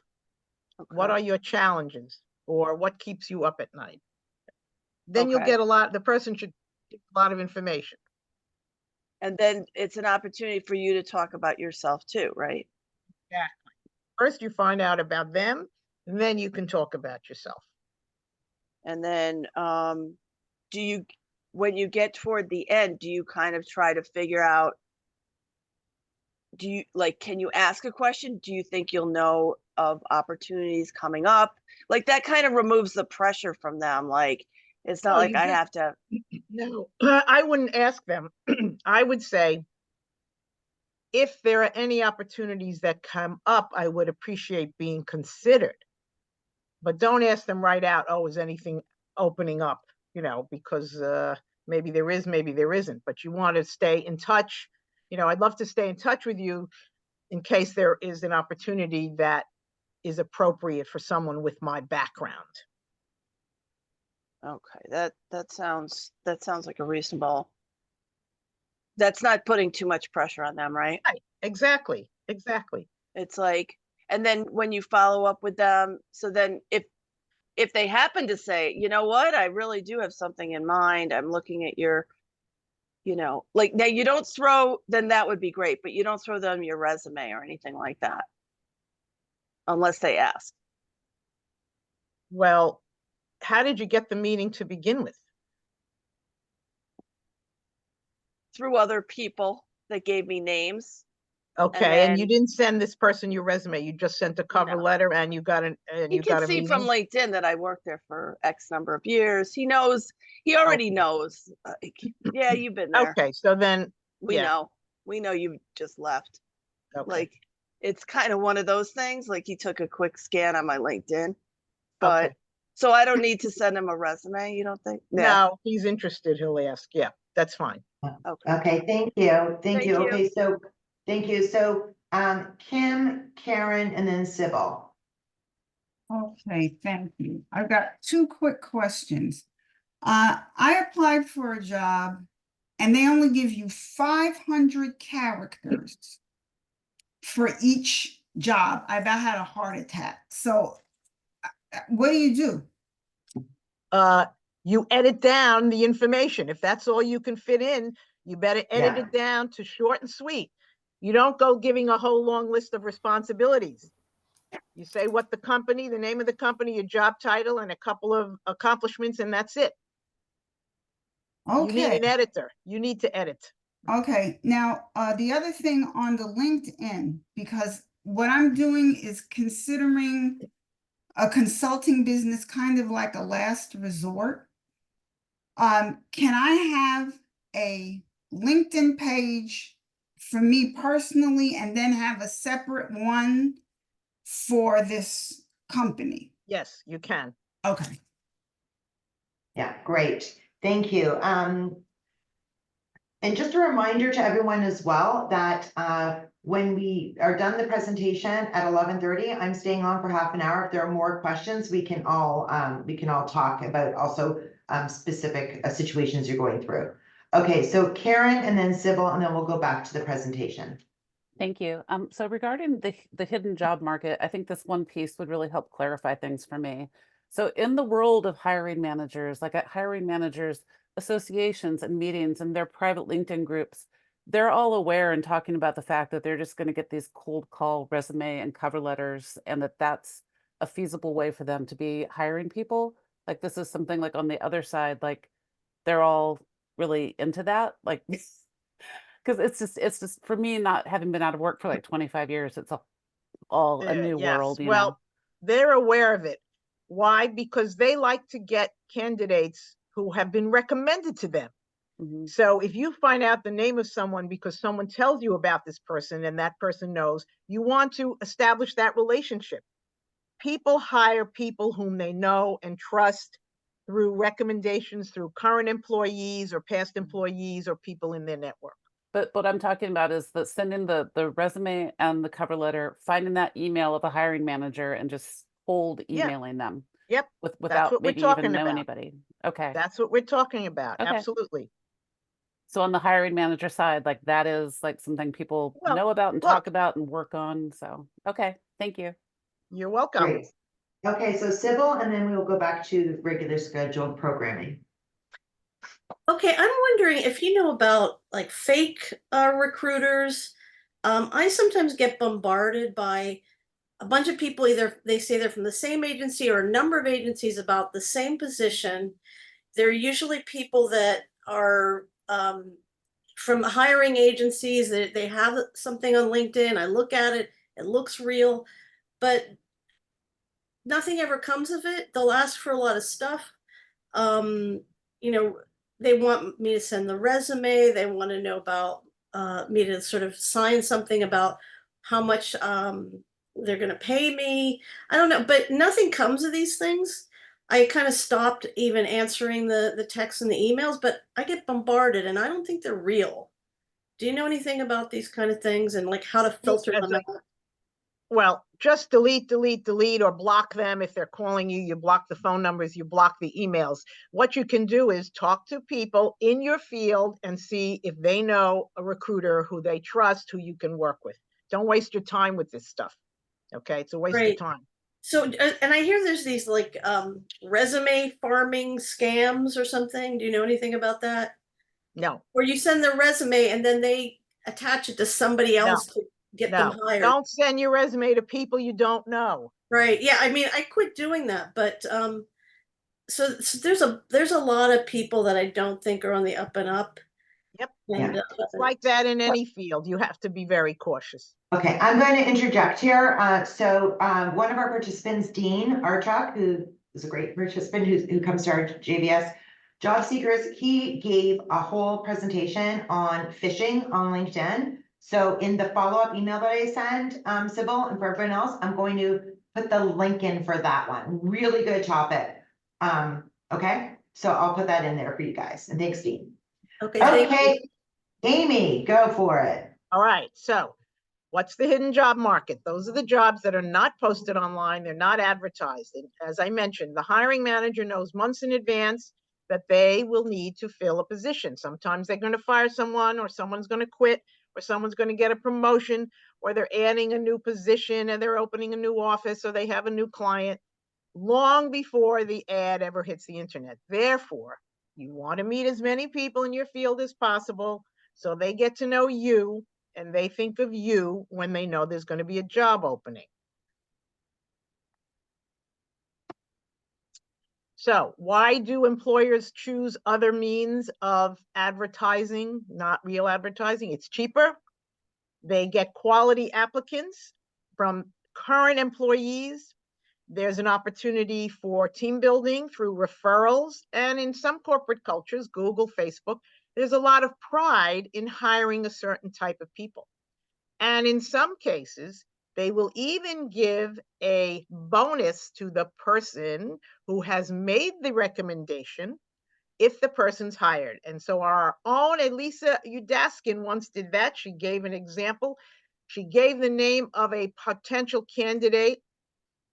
What Okay. are your challenges, or what keeps you up at night? Then you'll Okay. get the person should get a lot of information. And then it's an opportunity for you to talk about yourself too, right? Exactly. First you find out about them, and then you can talk about yourself. And then when you get toward the end, do you kind of try to figure out, can you ask a question? Do you think you'll know of opportunities coming up? Like, that kind of removes the pressure from them. Like, it's not No, like I have to. No, I wouldn't ask them. I would say, if there are any opportunities that come up, I would appreciate being considered. But don't ask them right out, oh, is anything opening up? Because maybe there is, maybe there isn't. But you want to stay in touch. I'd love to stay in touch with you in case there is an opportunity that is appropriate for someone with my background. Okay, that sounds like a reasonable. That's not putting too much pressure on them, right? Right. Exactly. It's like, and then when you follow up with them, so then if they happen to say, you know what, I really do have something in mind, I'm looking at your, like, now you don't then that would be great, but you don't throw them your resume or anything like that unless they ask. Well, how did you get the meeting to begin with? Through other people that gave me names. Okay, and you then- didn't send this person your resume. You just sent a cover No. letter, and you got You can see from LinkedIn that I worked there for X number of years. He already knows. Yeah, you've been there. Okay, so then We yeah. know you just left. Okay. Like, it's kind of one of those things. Like, he took a quick scan on my LinkedIn, but Okay. so I don't need to send him a resume. You don't think? No, he's interested. He'll ask. Yeah, that's fine. Okay. Okay, thank you. Thank you. you. Okay, so, thank you. So, Kim, Karen, and then Sybil. Okay, thank you. I've got 2 quick questions. I applied for a job and they only give you 500 characters for each job. I about had a heart attack. So what do you do? You edit down the information. If that's all you can fit in, you better edit Yeah. it down to short and sweet. You don't go giving a whole long list of responsibilities. You say what the name of the company, your job title, and a couple of accomplishments, and that's it. You need Okay, an editor. You need to edit. okay. Now, the other thing on the LinkedIn, because what I'm doing is considering a consulting business kind of like a last resort. Can I have a LinkedIn page for me personally and then have a separate one for this company? Yes, you can. Okay. Yeah, great. Thank you. And just a reminder to everyone as well that When we are done the presentation at 11:30, I'm staying on for half an hour. If there are more questions, we can all talk about also specific situations you're going through. Okay, so Karen and then Sybil, and then we'll go back to the presentation. Thank you. So regarding the hidden job market, I think this one piece would really help clarify things for me. So in the world of hiring managers, like at hiring managers associations and meetings and their private LinkedIn groups, they're all aware and talking about the fact that they're just going to get these cold call resume and cover letters, and that's a feasible way for them to be hiring people. Like this is something like on the other side, like they're all really into that, like because it's just for me, not having been out of work for like 25 years, it's all a new Yes, world, you well, know. they're aware of it. Why? Because they like to get candidates who have been recommended to them. Mhm. So if you find out the name of someone because someone tells you about this person and that person knows, you want to establish that relationship. People hire people whom they know and trust through recommendations through current employees or past employees or people in their network. But what I'm talking about is the sending the resume and the cover letter, finding that email of a hiring manager and just cold Yeah. emailing them Yep, that's without what we're maybe even talking know about. anybody. Okay. That's what we're talking about. Okay. Absolutely. So on the hiring manager side, like that is like something people Well, know about and look. talk about and work on. So, okay. Thank you. You're welcome. Great. Okay, so Sybil, and then we will go back to the regular scheduled programming. Okay, I'm wondering if you know about like fake recruiters. I sometimes get bombarded by a bunch of people, either they say they're from the same agency or a number of agencies about the same position. They're usually people that are from hiring agencies. They have something on LinkedIn. I look at it, it looks real, but nothing ever comes of it. They'll ask for a lot of stuff. You know, they want me to send the resume. They want to know about me to sort of sign something about how much they're going to pay me. I don't know, but nothing comes of these things. I kind of stopped even answering the texts and the emails, but I get bombarded and I don't think they're real. Do you know anything about these kind of things and like how to filter them out? Well, just delete, or block them. If they're calling you, you block the phone numbers, you block the emails. What you can do is talk to people in your field and see if they know a recruiter who they trust, who you can work with. Don't waste your time with this stuff. Okay, it's a waste of Right. time. So, and I hear there's these like resume farming scams or something. Do you know anything about that? No, Where you send the resume and then they attach it to somebody else to get them no. hired. Don't send your resume to people you don't know. Right. Yeah. I mean, I quit doing that, but so there's a lot of people that I don't think are on the up and up. Yep. And It's like that in any field. You have to be very cautious. Okay, I'm going to interject here. One of our participants, Dean Archuk, who is a great participant who comes to our JBS JobSeekers, he gave a whole presentation on phishing on LinkedIn. So in the follow-up email that I send, Sybil, and for everyone else, I'm going to put the link in for that one. Really good topic. Okay, so I'll put that in there for you guys. And thanks, Dean. okay, thank you. Okay, Amy, go for it. All right. So what's the hidden job market? Those are the jobs that are not posted online. They're not advertised. And as I mentioned, the hiring manager knows months in advance that they will need to fill a position. Sometimes they're going to fire someone, or someone's going to quit, or someone's going to get a promotion, or they're adding a new position and they're opening a new office, or they have a new client long before the ad ever hits the internet. Therefore, you want to meet as many people in your field as possible so they get to know you and they think of you when they know there's going to be a job opening. So why do employers choose other means of advertising, not real advertising? It's cheaper. They get quality applicants from current employees. There's an opportunity for team building through referrals. And in some corporate cultures, Google, Facebook, there's a lot of pride in hiring a certain type of people. And in some cases, they will even give a bonus to the person who has made the recommendation if the person's hired. And so our own Elisa Udaskin once did that. She gave an example. She gave the name of a potential candidate,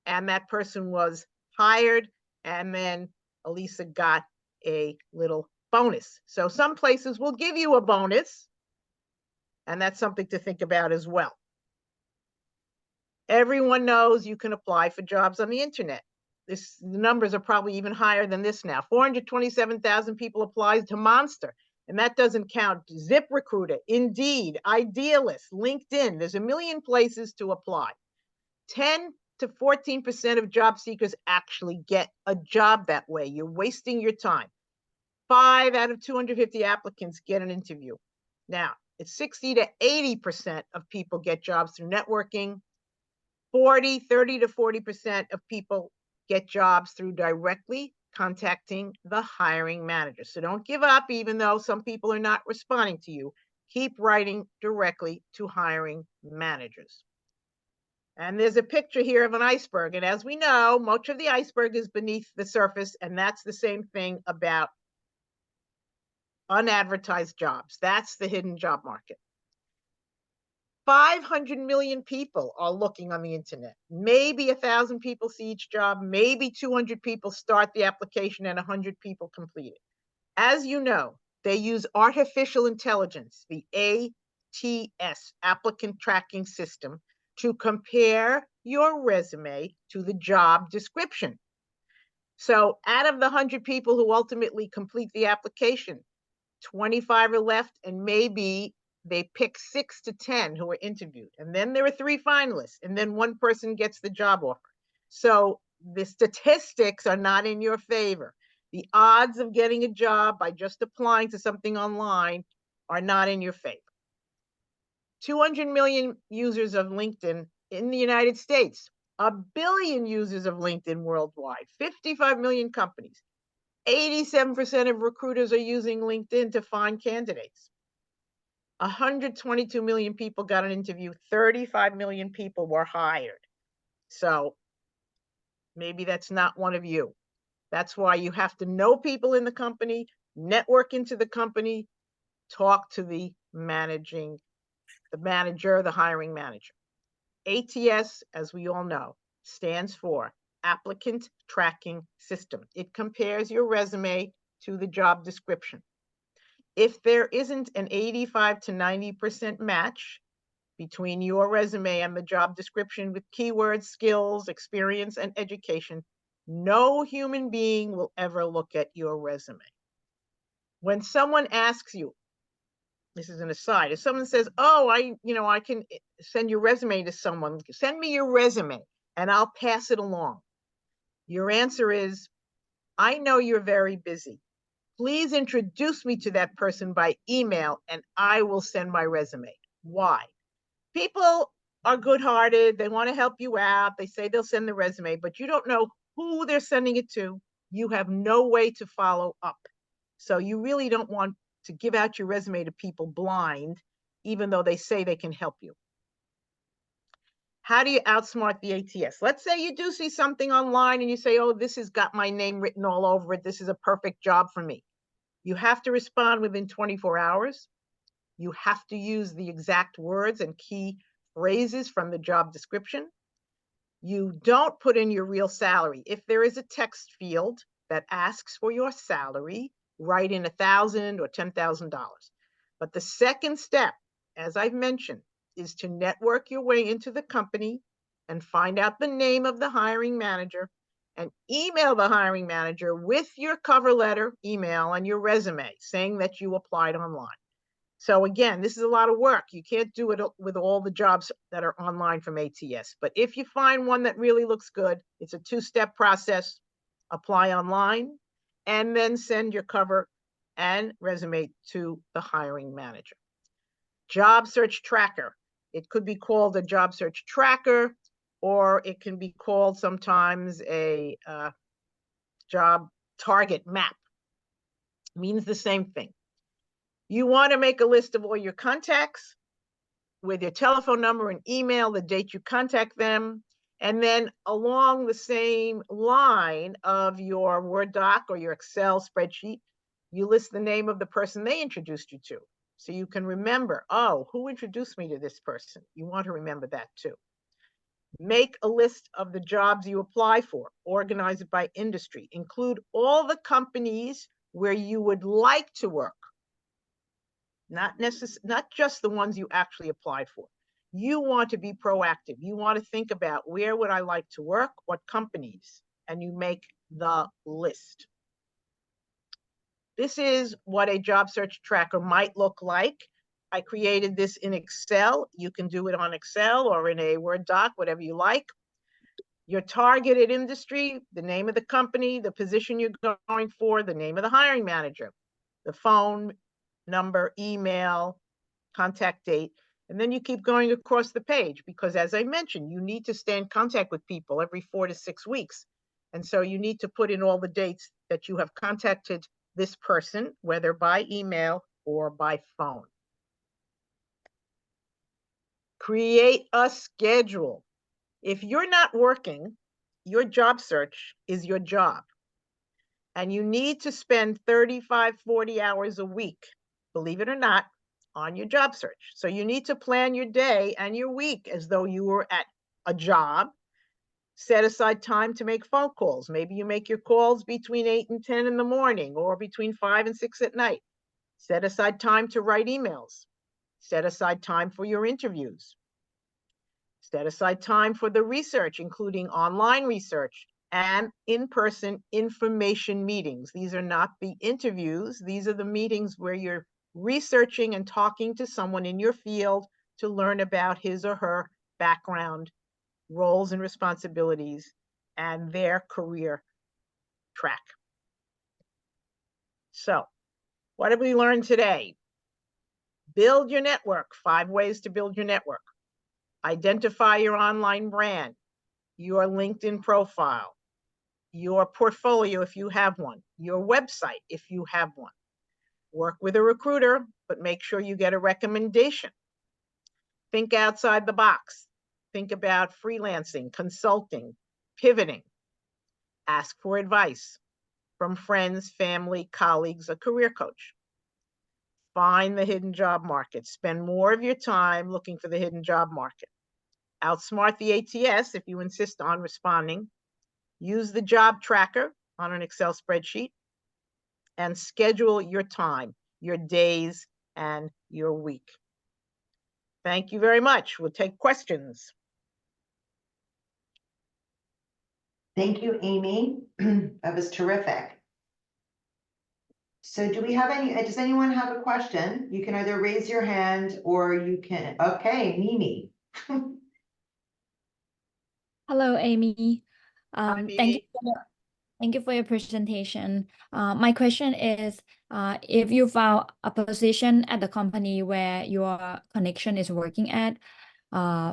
and that person was hired, and then Elisa got a little bonus. So some places will give you a bonus, and that's something to think about as well. Everyone knows you can apply for jobs on the internet. The numbers are probably even higher than this now. 427,000 people applied to Monster, and that doesn't count ZipRecruiter, Indeed, Idealist, LinkedIn. There's a million places to apply. 10 to 14% of job seekers actually get a job that way. You're wasting your time. 5 out of 250 applicants get an interview. Now, it's 60 to 80% of people get jobs through networking. 30 to 40% of people get jobs through directly contacting the hiring manager. So don't give up, even though some people are not responding to you. Keep writing directly to hiring managers. And there's a picture here of an iceberg. And as we know, much of the iceberg is beneath the surface. And that's the same thing about unadvertised jobs. That's the hidden job market. 500 million people are looking on the internet. Maybe 1,000 people see each job. Maybe 200 people start the application and 100 people complete it. As you know, they use artificial intelligence, the ATS, applicant tracking system, to compare your resume to the job description. So out of the 100 people who ultimately complete the application, 25 are left, and maybe they pick 6 to 10 who are interviewed. And then there are 3 finalists, and then 1 person gets the job offer. So the statistics are not in your favor. The odds of getting a job by just applying to something online are not in your favor. 200 million users of LinkedIn in the United States, 1 billion users of LinkedIn worldwide, 55 million companies. 87% of recruiters are using LinkedIn to find candidates. 122 million people got an interview. 35 million people were hired. So maybe that's not one of you. That's why you have to know people in the company, network into the company, talk to the manager, the hiring manager. ATS, as we all know, stands for Applicant Tracking System. It compares your resume to the job description. If there isn't an 85 to 90% match between your resume and the job description with keywords, skills, experience, and education, no human being will ever look at your resume. When someone asks you, this is an aside, if someone says, oh, I can send your resume to someone, send me your resume and I'll pass it along. Your answer is, I know you're very busy. Please introduce me to that person by email and I will send my resume. Why? People are good-hearted. They want to help you out. They say they'll send the resume, but you don't know who they're sending it to. You have no way to follow up. So you really don't want to give out your resume to people blind, even though they say they can help you. How do you outsmart the ATS? Let's say you do see something online and you say, oh, this has got my name written all over it. This is a perfect job for me. You have to respond within 24 hours. You have to use the exact words and key phrases from the job description. You don't put in your real salary. If there is a text field that asks for your salary, write in $1,000 or $10,000. But the second step, as I've mentioned, is to network your way into the company and find out the name of the hiring manager and email the hiring manager with your cover letter, email, and your resume saying that you applied online. So again, this is a lot of work. You can't do it with all the jobs that are online from ATS. But if you find one that really looks good, it's a 2-step process. Apply online and then send your cover and resume to the hiring manager. Job search tracker. It could be called a job search tracker, or it can be called sometimes a job target map. It means the same thing. You want to make a list of all your contacts with your telephone number and email, the date you contact them, and then along the same line of your Word doc or your Excel spreadsheet, you list the name of the person they introduced you to. So you can remember, oh, who introduced me to this person? You want to remember that too. Make a list of the jobs you apply for, organize it by industry, include all the companies where you would like to work, not just the ones you actually applied for. You want to be proactive. You want to think about, where would I like to work, what companies, and you make the list. This is what a job search tracker might look like. I created this in Excel. You can do it on Excel or in a Word doc, whatever you like. Your targeted industry, the name of the company, the position you're going for, the name of the hiring manager, the phone number, email, contact date, and then you keep going across the page, because as I mentioned, you need to stay in contact with people every 4 to 6 weeks. And so you need to put in all the dates that you have contacted this person, whether by email or by phone. Create a schedule. If you're not working, your job search is your job. And you need to spend 35, 40 hours a week, believe it or not, on your job search. So you need to plan your day and your week as though you were at a job. Set aside time to make phone calls. Maybe you make your calls between 8 and 10 in the morning, or between 5 and 6 at night. Set aside time to write emails. Set aside time for your interviews. Set aside time for the research, including online research and in-person information meetings. These are not the interviews. These are the meetings where you're researching and talking to someone in your field to learn about his or her background, roles and responsibilities, and their career track. So, what have we learned today? Build your network. 5 ways to build your network. Identify your online brand, your LinkedIn profile, your portfolio if you have one, your website if you have one. Work with a recruiter, but make sure you get a recommendation. Think outside the box. Think about freelancing, consulting, pivoting. Ask for advice from friends, family, colleagues, a career coach. Find the hidden job market. Spend more of your time looking for the hidden job market. Outsmart the ATS if you insist on responding. Use the job tracker on an Excel spreadsheet. And schedule your time, your days, and your week. Thank you very much. We'll take questions. Thank you, Amy. That was terrific. So do we have any, does anyone have a question? You can either raise your hand or you can, okay, Mimi. Hello, Amy. Hi, Thank Mimi. you for your presentation. My question is, if you found a position at the company where your connection is working at,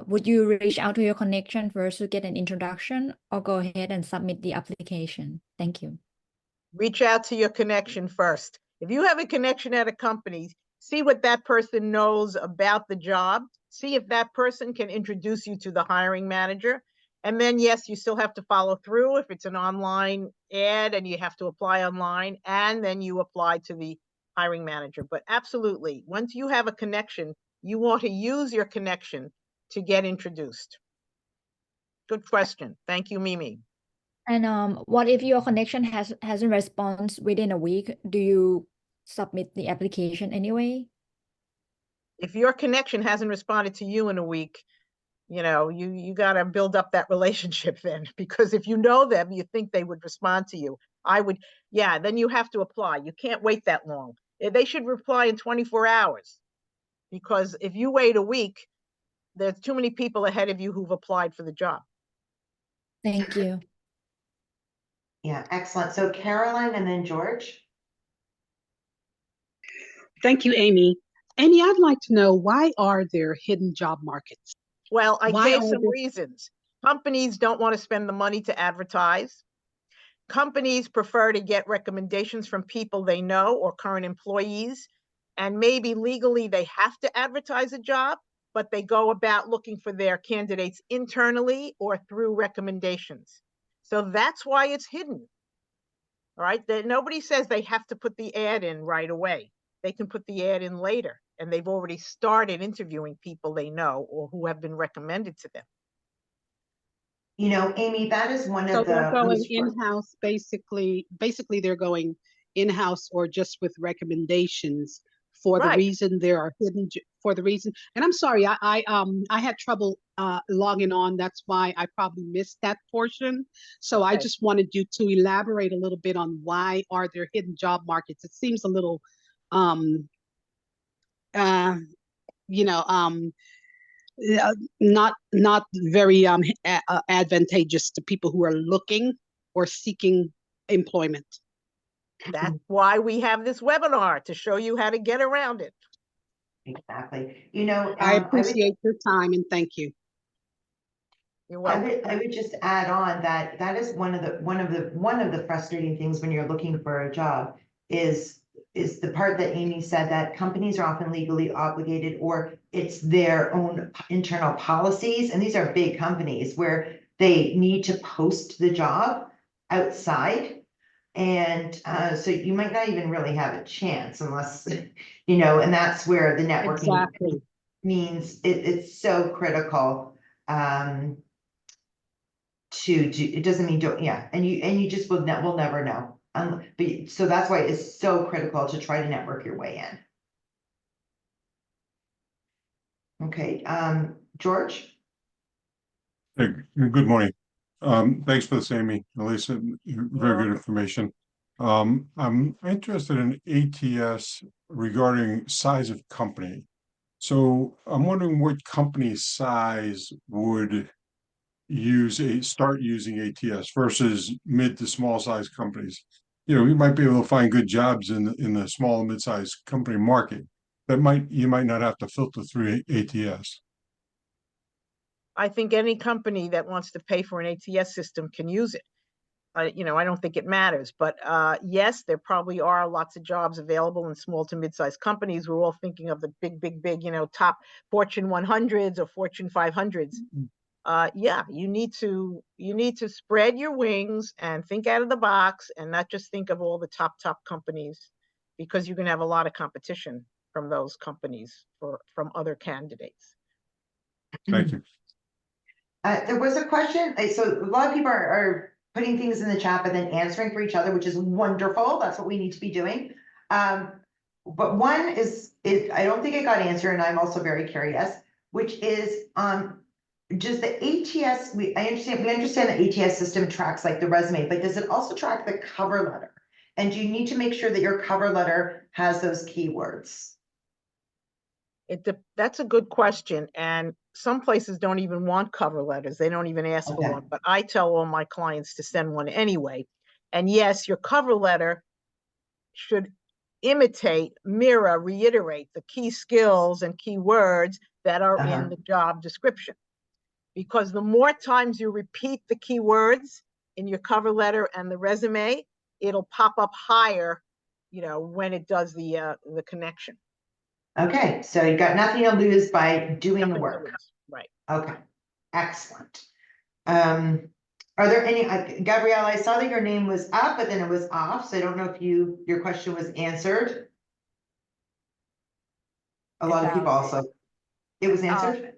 would you reach out to your connection first to get an introduction, or go ahead and submit the application? Thank you. Reach out to your connection first. If you have a connection at a company, see what that person knows about the job. See if that person can introduce you to the hiring manager. And then, yes, you still have to follow through if it's an online ad and you have to apply online, and then you apply to the hiring manager. But absolutely, once you have a connection, you want to use your connection to get introduced. Good question. Thank you, Mimi. And what if your connection hasn't responded within a week? Do you submit the application anyway? If your connection hasn't responded to you in a week, you know, you got to build up that relationship then, because if you know them, you think they would respond to you. Yeah, then you have to apply. You can't wait that long. They should reply in 24 hours, because if you wait a week, there's too many people ahead of you who've applied for the job. Thank you. Yeah, excellent. So Caroline and then George. Thank you, Amy. Amy, I'd like to know, why are there hidden job markets? Well, I Why gave are some there- reasons. Companies don't want to spend the money to advertise. Companies prefer to get recommendations from people they know or current employees. And maybe legally they have to advertise a job, but they go about looking for their candidates internally or through recommendations. So that's why it's hidden. All right, nobody says they have to put the ad in right away. They can put the ad in later. and they've already started interviewing people they know or who have been recommended to them. You know, Amy, that is one So of they're the going most in-house, basically they're going in-house or just with recommendations for the Right. reason there are for the reason. And I'm sorry, I had trouble logging on. That's why I probably missed that portion. So I Okay. just wanted you to elaborate a little bit on why are there hidden job markets. It seems a little you know, not very advantageous to people who are looking or seeking employment. That's why we have this webinar, to show you how to get around it. exactly. You know, I appreciate your time and thank you. You're welcome. I would just add on that that is one of the frustrating things when you're looking for a job is the part that Amy said, that companies are often legally obligated, or it's their own internal policies. And these are big companies where they need to post the job outside. And so you might not even really have a chance unless, you know, and that's where the networking Exactly. means it's so critical. To do, it doesn't mean don't, yeah, and you just will never know. But so that's why it's so critical to try to network your way in. Okay, George? Hey, good morning. Thanks for this, Amy, Elisa, very good information. I'm interested in ATS regarding size of company. So I'm wondering what company size would start using ATS versus mid to small size companies. You know, you might be able to find good jobs in the small and mid-sized company market that you might not have to filter through ATS. I think any company that wants to pay for an ATS system can use it. You know, I don't think it matters, but yes, there probably are lots of jobs available in small to mid-sized companies. We're all thinking of the big, you know, top Fortune 100s or Fortune 500s. Yeah, you need to spread your wings and think out of the box and not just think of all the top companies, because you're going to have a lot of competition from those companies from other candidates. Thank you. There was a question. So a lot of people are putting things in the chat, but then answering for each other, which is wonderful. That's what we need to be doing. But one is I don't think it got answered, and I'm also very curious, which is does the ATS, we understand the ATS system tracks like the resume, but does it also track the cover letter? And do you need to make sure that your cover letter has those keywords? That's a good question. And some places don't even want cover letters. They don't even ask for one, but I tell all my clients to send one anyway. And yes, your cover letter should mirror, reiterate the key skills and key words that are in the job description. Because the more times you repeat the key words in your cover letter and the resume, it'll pop up higher, you know, when it does the connection. Okay, so you got nothing to lose by doing the work. Right. Okay, excellent. Are there any, Gabrielle, I saw that your name was up, but then it was off. So I don't know if your question was answered. A lot of people also, it was answered?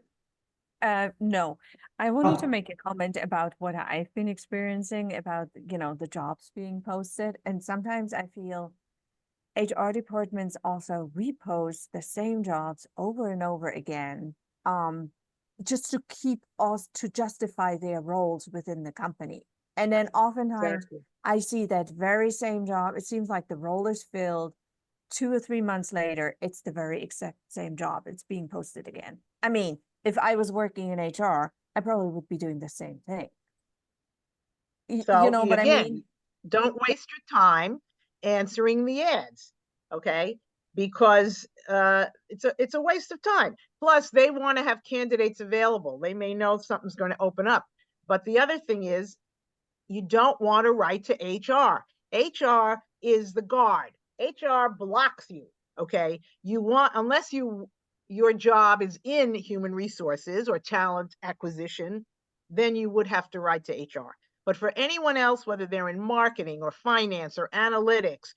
No, I wanted to make a comment about what I've been experiencing about, you know, the jobs being posted. And sometimes I feel HR departments also repost the same jobs over and over again, just to keep us to justify their roles within the company. And then oftentimes I see that very same job. It seems like the role is filled 2 or 3 months later, it's the very exact same job. It's being posted again. I mean, if I was working in HR, I probably would be doing the same thing. So you know what again, I mean? Don't waste your time answering the ads, okay? Because it's a waste of time. Plus, they want to have candidates available. They may know something's going to open up. But the other thing is, you don't want to write to HR. HR is the guard. HR blocks you, okay? Unless your job is in human resources or talent acquisition, then you would have to write to HR. But for anyone else, whether they're in marketing or finance or analytics,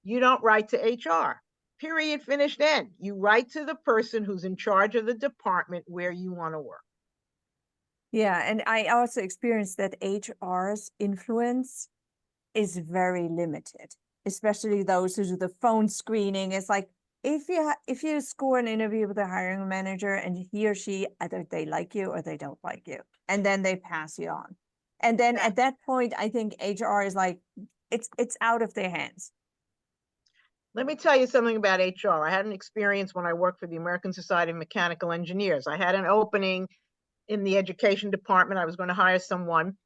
you don't write to HR, period, finished, end. You write to the person who's in charge of the department where you want to work. Yeah, and I also experienced that HR's influence is very limited, especially those who do the phone screening. It's like, if you score an interview with a hiring manager and he or she, either they like you or they don't like you, and then they pass you on. And then at that point, I think HR is like, it's out of their hands. Let me tell you something about HR. I had an experience when I worked for the American Society of Mechanical Engineers. I had an opening in the education department. I was going to hire someone,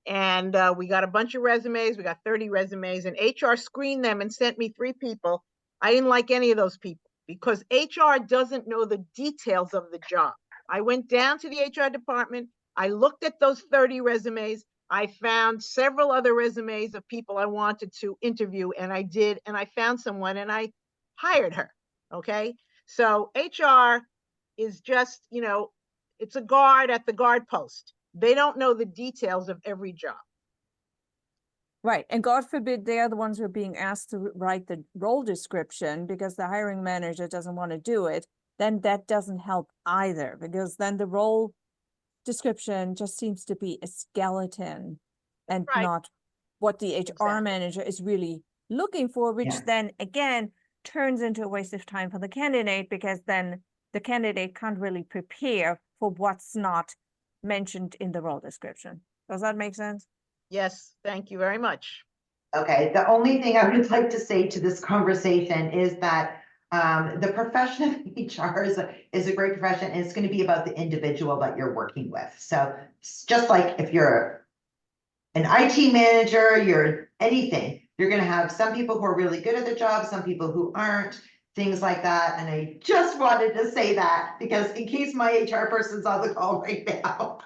and we got a bunch of resumes. We got 30 resumes, and HR screened them and sent me 3 people. I didn't like any of those people because HR doesn't know the details of the job. I went down to the HR department. I looked at those 30 resumes. I found several other resumes of people I wanted to interview, and I did, and I found someone and I hired her. Okay. So HR is just, it's a guard at the guard post. They don't know the details of every job. Right. And God forbid they are the ones who are being asked to write the role description because the hiring manager doesn't want to do it. Then that doesn't help either, because then the role description just seems to be a skeleton and Right. not what the HR Exactly. manager is really looking for, which Yeah. then again turns into a waste of time for the candidate, because then the candidate can't really prepare for what's not mentioned in the role description. Does that make sense? Yes, thank you very much. Okay, the only thing I would like to say to this conversation is that the profession of HR is a great profession, and it's going to be about the individual that you're working with. So it's just like if you're an IT manager, you're anything, you're going to have some people who are really good at the job, some people who aren't, things like that. And I just wanted to say that because in case my HR person's on the call right now.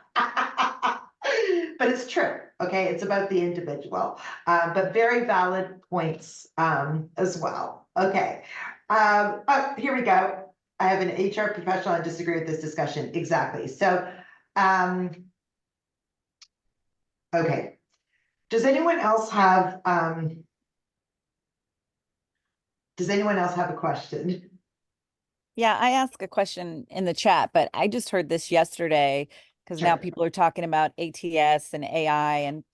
But it's true, okay? It's about the individual, but very valid points as well. Okay, oh, here we go. I have an HR professional. I disagree with this discussion. Exactly. So, okay. Does anyone else have a question? Yeah, I asked a question in the chat, but I just heard this yesterday because now Sure. people are talking about ATS and AI, and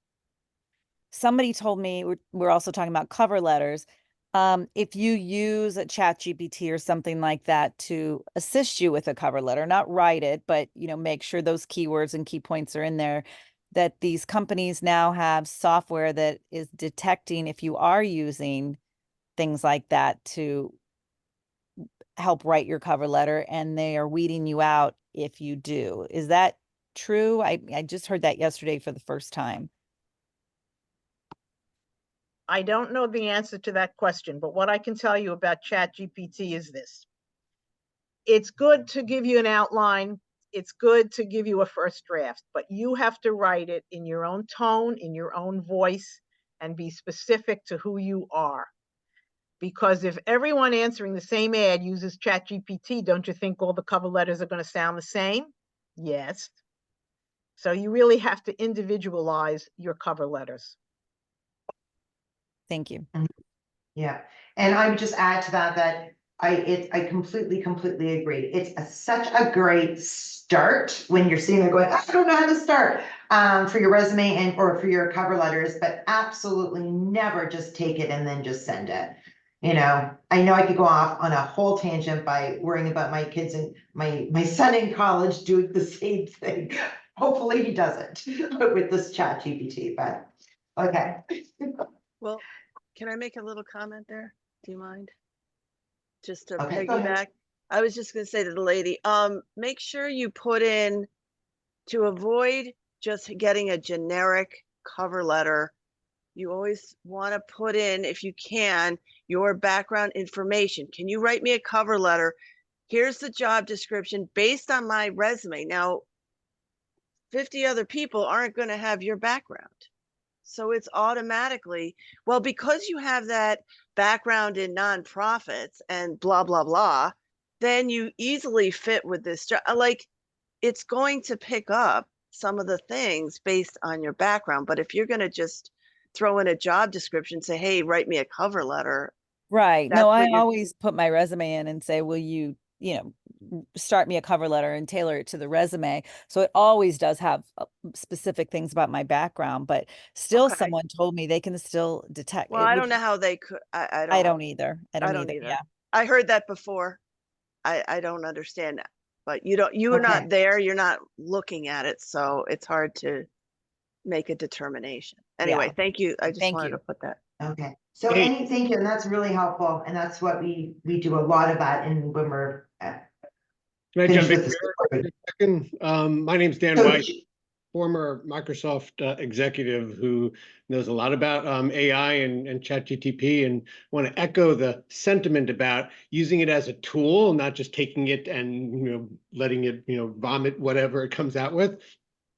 somebody told me we're also talking about cover letters. If you use a ChatGPT or something like that to assist you with a cover letter, not write it, but make sure those keywords and key points are in there, that these companies now have software that is detecting if you are using things like that to help write your cover letter, and they are weeding you out if you do. Is that true? I just heard that yesterday for the first time. I don't know the answer to that question, but what I can tell you about ChatGPT is this. It's good to give you an outline. It's good to give you a first draft, but you have to write it in your own tone, in your own voice, and be specific to who you are. Because if everyone answering the same ad uses ChatGPT, don't you think all the cover letters are going to sound the same? Yes. So you really have to individualize your cover letters. Thank you. Yeah, and I would just add to that I completely agree. It's such a great start when you're sitting there going, I don't know how to start for your resume or for your cover letters, but absolutely never just take it and then just send it. I know I could go off on a whole tangent by worrying about my kids and my son in college doing the same thing. Hopefully he doesn't with this ChatGPT, but okay. Well, can I make a little comment there? Do you mind? Just to Okay, go ahead. piggyback. I was just going to say to the lady, make sure you put in, to avoid just getting a generic cover letter, you always want to put in, if you can, your background information. Can you write me a cover letter? Here's the job description based on my resume. Now, 50 other people aren't going to have your background. So it's automatically, well, because you have that background in nonprofits and blah, blah, blah, then you easily fit with this job. Like, it's going to pick up some of the things based on your background. But if you're going to just throw in a job description, say, hey, write me a cover letter, Right. That's No, what I you're- always put my resume in and say, will you, start me a cover letter and tailor it to the resume. So it always does have specific things about my background, but still Okay. someone told me they can still detect Well, it. I don't know how they could, I I don't, don't either. I I don't don't either. either. Yeah. I heard that before. I don't understand that, but you are not Okay. there, you're not looking at it, so it's hard to make a determination. Anyway, Yeah. thank you. I just Thank wanted you. to put that. Okay, so Hey. thank you, and that's really helpful, and that's what we do a lot of that in when we're Can I finished jump in with the here story. for a second? My name's Dan So White, former Microsoft executive who knows a lot about AI and ChatGPT, and want to echo the sentiment about using it as a tool, not just taking it and letting it vomit whatever it comes out with.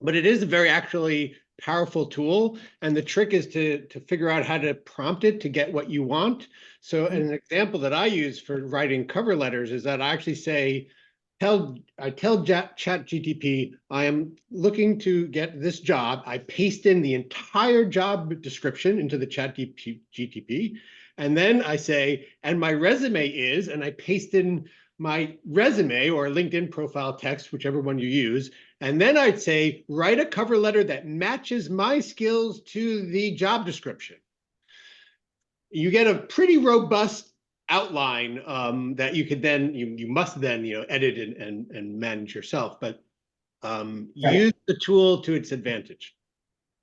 But it is a very actually powerful tool, and the trick is to figure out how to prompt it to get what you want. So an example that I use for writing cover letters is that I actually say, I tell ChatGPT, I am looking to get this job. I paste in the entire job description into the ChatGPT, and then I say, and my resume is, and I paste in my resume or LinkedIn profile text, whichever one you use. And then I'd say, write a cover letter that matches my skills to the job description. You get a pretty robust outline that you could then, you must then, edit and manage yourself, but use the tool to its advantage.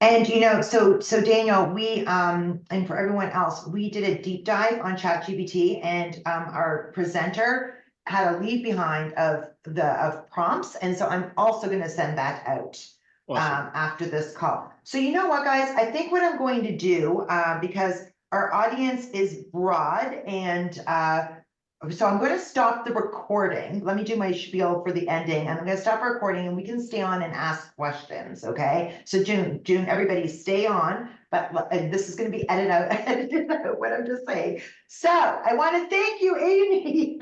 And so Daniel, we and for everyone else, we did a deep dive on ChatGPT, and our presenter had a leave behind of prompts, and so I'm also going to send that out after this call. So you know what, guys, I think what I'm going to do because our audience is broad, and so I'm going to stop the recording. Let me do my spiel for the ending. I'm going to stop recording, and we can stay on and ask questions, okay? So June, everybody stay on, but this is going to be edited out, what I'm just saying. So I want to thank you, Amy.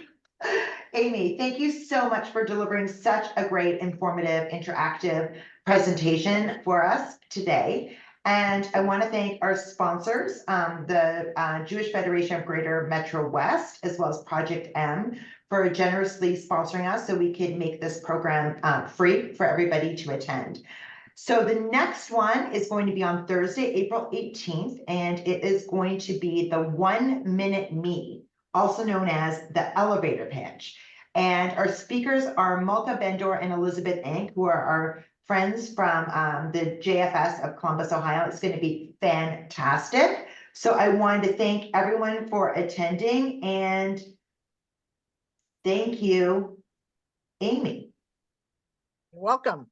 Amy, thank you so much for delivering such a great, informative, interactive presentation for us today. And I want to thank our sponsors, the Jewish Federation of Greater MetroWest, as well as Project M, for generously sponsoring us so we could make this program free for everybody to attend. So the next one is going to be on Thursday, April 18th, and it is going to be the 1 Minute Me, also known as the elevator pitch. And our speakers are Malka Bendor and Elizabeth Enck, who are our friends from the JFS of Columbus, Ohio. It's going to be fantastic. So I wanted to thank everyone for attending, and thank you, Amy. Welcome.